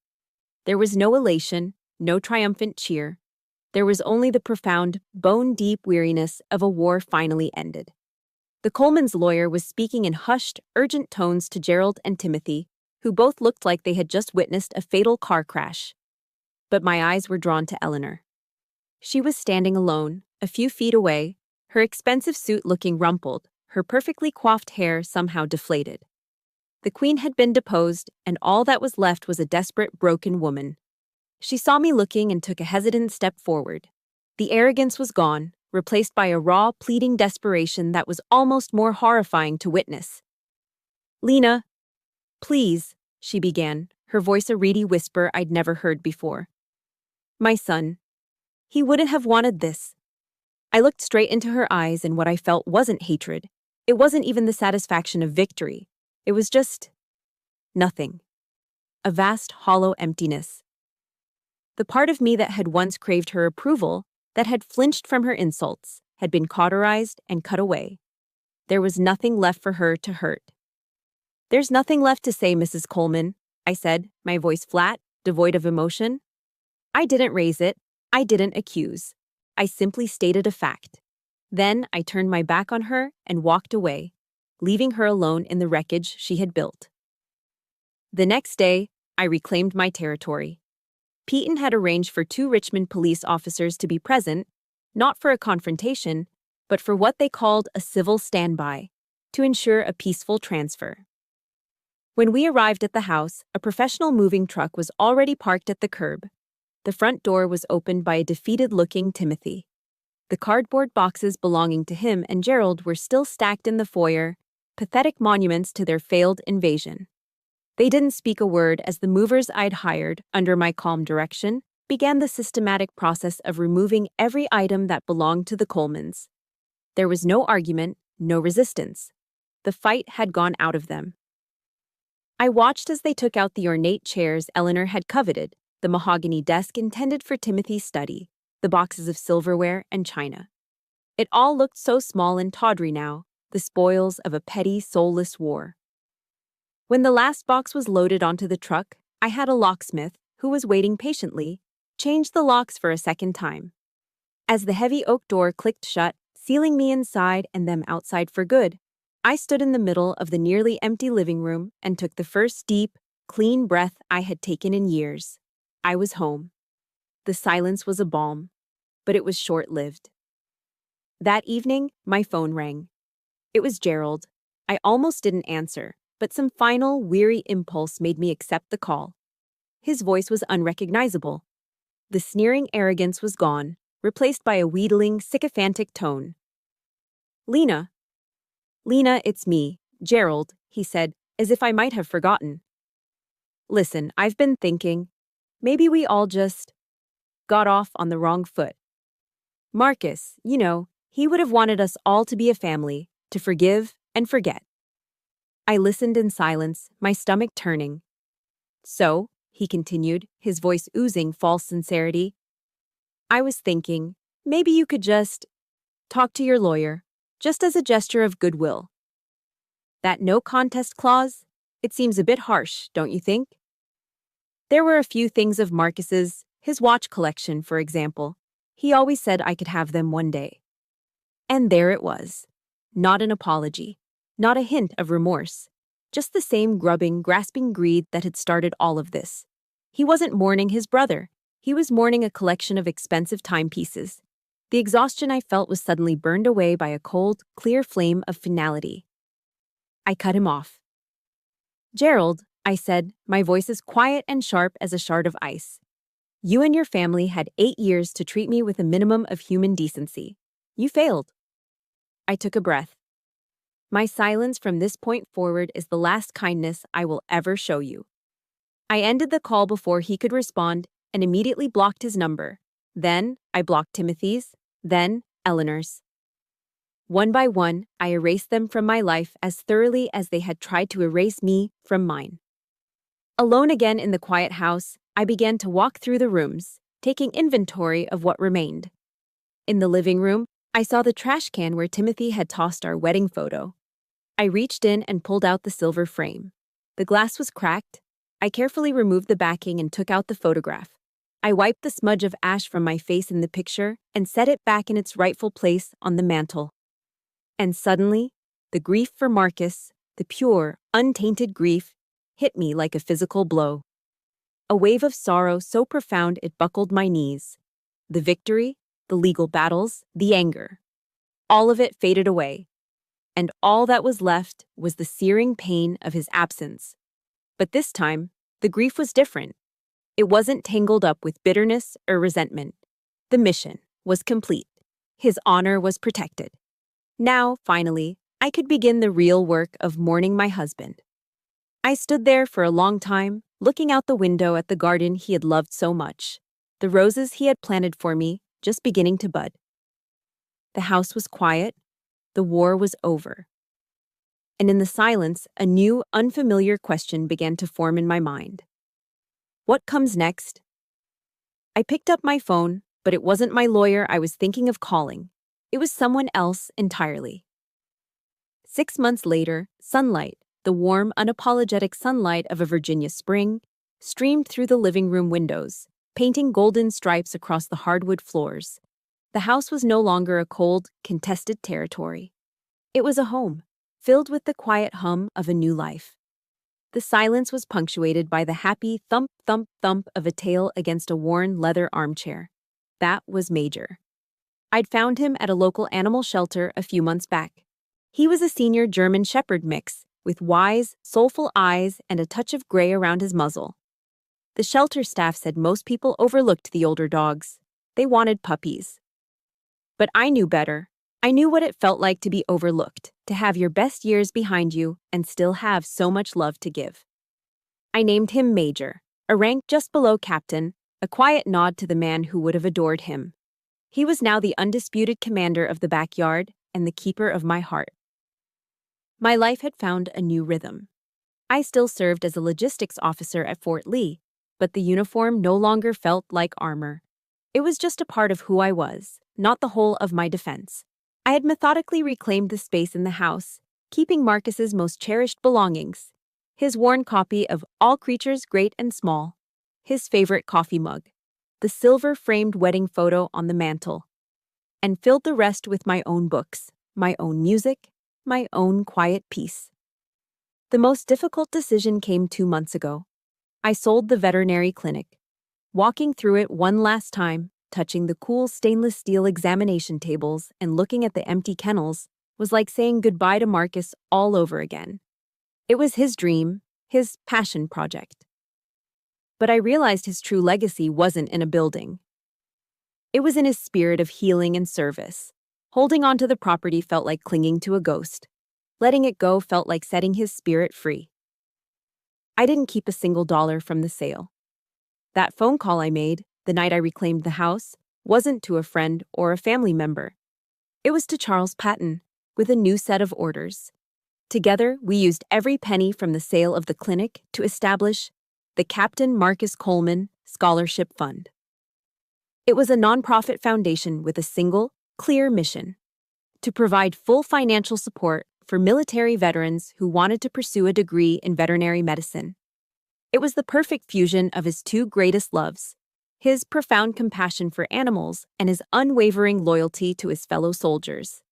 There was no elation, no triumphant cheer. There was only the profound, bone-deep weariness of a war finally ended. The Coleman's lawyer was speaking in hushed, urgent tones to Gerald and Timothy, who both looked like they had just witnessed a fatal car crash. But my eyes were drawn to Eleanor. She was standing alone, a few feet away, her expensive suit looking rumpled, her perfectly coiffed hair somehow deflated. The queen had been deposed, and all that was left was a desperate, broken woman. She saw me looking and took a hesitant step forward. The arrogance was gone, replaced by a raw, pleading desperation that was almost more horrifying to witness. "Lena, please," she began, her voice a reedy whisper I'd never heard before. "My son. He wouldn't have wanted this." I looked straight into her eyes, and what I felt wasn't hatred. It wasn't even the satisfaction of victory. It was just nothing. A vast, hollow emptiness. The part of me that had once craved her approval, that had flinched from her insults, had been cauterized and cut away. There was nothing left for her to hurt. "There's nothing left to say, Mrs. Coleman," I said, my voice flat, devoid of emotion. I didn't raise it. I didn't accuse. I simply stated a fact. Then I turned my back on her and walked away, leaving her alone in the wreckage she had built. The next day, I reclaimed my territory. Peyton had arranged for 2 Richmond police officers to be present, not for a confrontation, but for what they called a civil standby, to ensure a peaceful transfer. When we arrived at the house, a professional moving truck was already parked at the curb. The front door was opened by a defeated-looking Timothy. The cardboard boxes belonging to him and Gerald were still stacked in the foyer, pathetic monuments to their failed invasion. They didn't speak a word as the movers I'd hired, under my calm direction, began the systematic process of removing every item that belonged to the Colemans. There was no argument, no resistance. The fight had gone out of them. I watched as they took out the ornate chairs Eleanor had coveted, the mahogany desk intended for Timothy's study, the boxes of silverware and china. It all looked so small and tawdry now, the spoils of a petty, soulless war. When the last box was loaded onto the truck, I had a locksmith, who was waiting patiently, change the locks for a second time. As the heavy oak door clicked shut, sealing me inside and them outside for good, I stood in the middle of the nearly empty living room and took the first deep, clean breath I had taken in years. I was home. The silence was a balm, but it was short-lived. That evening, my phone rang. It was Gerald. I almost didn't answer, but some final, weary impulse made me accept the call. His voice was unrecognizable. The sneering arrogance was gone, replaced by a wheedling, sycophantic tone. "Lena." "Lena, it's me, Gerald," he said, as if I might have forgotten. "Listen, I've been thinking. Maybe we all just got off on the wrong foot. Marcus, he would have wanted us all to be a family, to forgive and forget." I listened in silence, my stomach turning. "So," he continued, his voice oozing false sincerity, "I was thinking, maybe you could just talk to your lawyer, just as a gesture of goodwill. That no contest clause, it seems a bit harsh, don't you think?" There were a few things of Marcus's, his watch collection, for example. He always said I could have them one day. And there it was. Not an apology. Not a hint of remorse. Just the same grubbing, grasping greed that had started all of this. He wasn't mourning his brother. He was mourning a collection of expensive timepieces. The exhaustion I felt was suddenly burned away by a cold, clear flame of finality. I cut him off. "Gerald," I said, my voice as quiet and sharp as a shard of ice. "You and your family had 8 years to treat me with a minimum of human decency. You failed." I took a breath. My silence from this point forward is the last kindness I will ever show you. I ended the call before he could respond, and immediately blocked his number. Then, I blocked Timothy's, then Eleanor's. One by one, I erased them from my life as thoroughly as they had tried to erase me from mine. Alone again in the quiet house, I began to walk through the rooms, taking inventory of what remained. In the living room, I saw the trash can where Timothy had tossed our wedding photo. I reached in and pulled out the silver frame. The glass was cracked. I carefully removed the backing and took out the photograph. I wiped the smudge of ash from my face in the picture and set it back in its rightful place on the mantel. And suddenly, the grief for Marcus, the pure, untainted grief, hit me like a physical blow. A wave of sorrow so profound it buckled my knees. The victory, the legal battles, the anger. All of it faded away. And all that was left was the searing pain of his absence. But this time, the grief was different. It wasn't tangled up with bitterness or resentment. The mission was complete. His honor was protected. Now, finally, I could begin the real work of mourning my husband. I stood there for a long time, looking out the window at the garden he had loved so much, the roses he had planted for me just beginning to bud. The house was quiet. The war was over. And in the silence, a new, unfamiliar question began to form in my mind. What comes next? I picked up my phone, but it wasn't my lawyer I was thinking of calling. It was someone else entirely. 6 months later, sunlight, the warm, unapologetic sunlight of a Virginia spring, streamed through the living room windows, painting golden stripes across the hardwood floors. The house was no longer a cold, contested territory. It was a home, filled with the quiet hum of a new life. The silence was punctuated by the happy thump, thump, thump of a tail against a worn leather armchair. That was Major. I'd found him at a local animal shelter a few months back. He was a senior German Shepherd mix, with wise, soulful eyes and a touch of gray around his muzzle. The shelter staff said most people overlooked the older dogs. They wanted puppies. But I knew better. I knew what it felt like to be overlooked, to have your best years behind you and still have so much love to give. I named him Major, a rank just below captain, a quiet nod to the man who would have adored him. He was now the undisputed commander of the backyard and the keeper of my heart. My life had found a new rhythm. I still served as a logistics officer at Fort Lee, but the uniform no longer felt like armor. It was just a part of who I was, not the whole of my defense. I had methodically reclaimed the space in the house, keeping Marcus's most cherished belongings, his worn copy of All Creatures Great and Small, his favorite coffee mug, the silver-framed wedding photo on the mantel, and filled the rest with my own books, my own music, my own quiet peace. The most difficult decision came 2 months ago. I sold the veterinary clinic. Walking through it one last time, touching the cool stainless steel examination tables and looking at the empty kennels, was like saying goodbye to Marcus all over again. It was his dream, his passion project. But I realized his true legacy wasn't in a building. It was in his spirit of healing and service. Holding onto the property felt like clinging to a ghost. Letting it go felt like setting his spirit free. I didn't keep a single dollar from the sale. That phone call I made, the night I reclaimed the house, wasn't to a friend or a family member. It was to Charles Patton, with a new set of orders. Together, we used every penny from the sale of the clinic to establish the Captain Marcus Coleman Scholarship Fund. It was a nonprofit foundation with a single, clear mission: to provide full financial support for military veterans who wanted to pursue a degree in veterinary medicine. It was the perfect fusion of his two greatest loves, his profound compassion for animals and his unwavering loyalty to his fellow soldiers.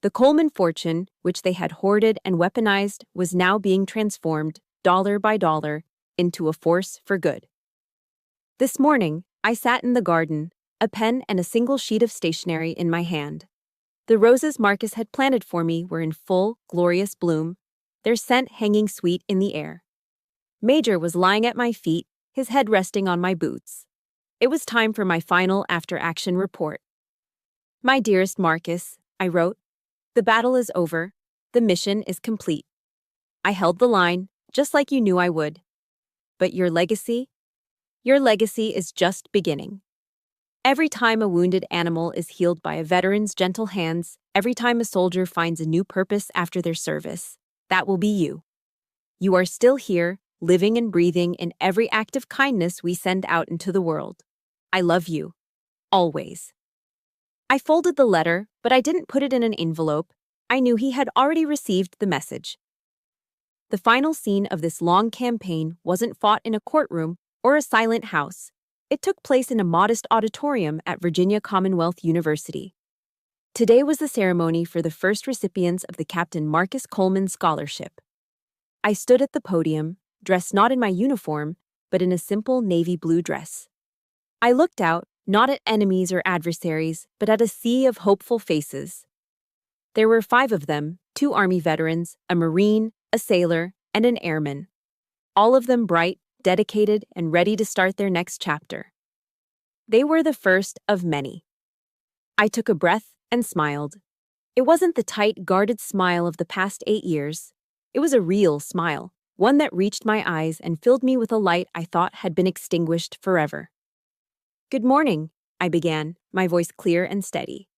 The Coleman fortune, which they had hoarded and weaponized, was now being transformed, dollar by dollar, into a force for good. This morning, I sat in the garden, a pen and a single sheet of stationery in my hand. The roses Marcus had planted for me were in full, glorious bloom, their scent hanging sweet in the air. Major was lying at my feet, his head resting on my boots. It was time for my final after-action report. "My dearest Marcus," I wrote, "the battle is over. The mission is complete. I held the line, just like you knew I would. But your legacy? Your legacy is just beginning. Every time a wounded animal is healed by a veteran's gentle hands, every time a soldier finds a new purpose after their service, that will be you. You are still here, living and breathing in every act of kindness we send out into the world. I love you. Always. I folded the letter, but I didn't put it in an envelope. I knew he had already received the message. The final scene of this long campaign wasn't fought in a courtroom or a silent house. It took place in a modest auditorium at Virginia Commonwealth University. Today was the ceremony for the first recipients of the Captain Marcus Coleman Scholarship. I stood at the podium, dressed not in my uniform, but in a simple navy blue dress. I looked out, not at enemies or adversaries, but at a sea of hopeful faces. There were 5 of them, 2 Army veterans, a Marine, a sailor, and an airman. All of them bright, dedicated, and ready to start their next chapter. They were the first of many. I took a breath and smiled. It wasn't the tight, guarded smile of the past 8 years. It was a real smile, one that reached my eyes and filled me with a light I thought had been extinguished forever. "Good morning," I began, my voice clear and steady.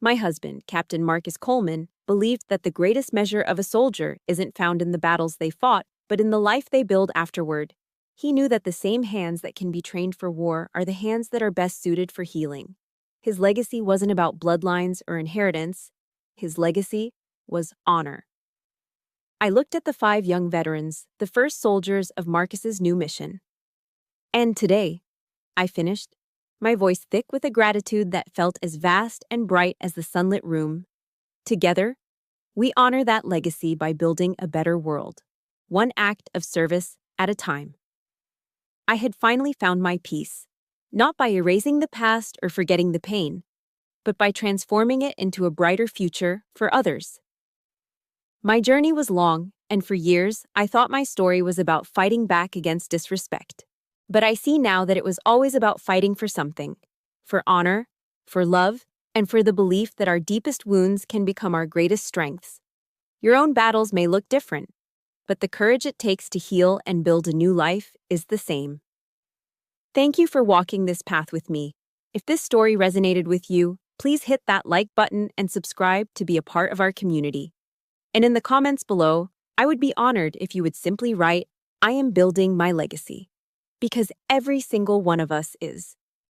My husband, Captain Marcus Coleman, believed that the greatest measure of a soldier isn't found in the battles they fought, but in the life they build afterward. He knew that the same hands that can be trained for war are the hands that are best suited for healing. His legacy wasn't about bloodlines or inheritance. His legacy was honor. I looked at the 5 young veterans, the first soldiers of Marcus's new mission. "And today," I finished, my voice thick with a gratitude that felt as vast and bright as the sunlit room. "Together, we honor that legacy by building a better world, one act of service at a time." I had finally found my peace, not by erasing the past or forgetting the pain, but by transforming it into a brighter future for others. My journey was long, and for years, I thought my story was about fighting back against disrespect. But I see now that it was always about fighting for something, for honor, for love, and for the belief that our deepest wounds can become our greatest strengths. Your own battles may look different, but the courage it takes to heal and build a new life is the same. Thank you for walking this path with me. If this story resonated with you, please hit that like button and subscribe to be a part of our community. And in the comments below, I would be honored if you would simply write, "I am building my legacy." Because every single one of us is.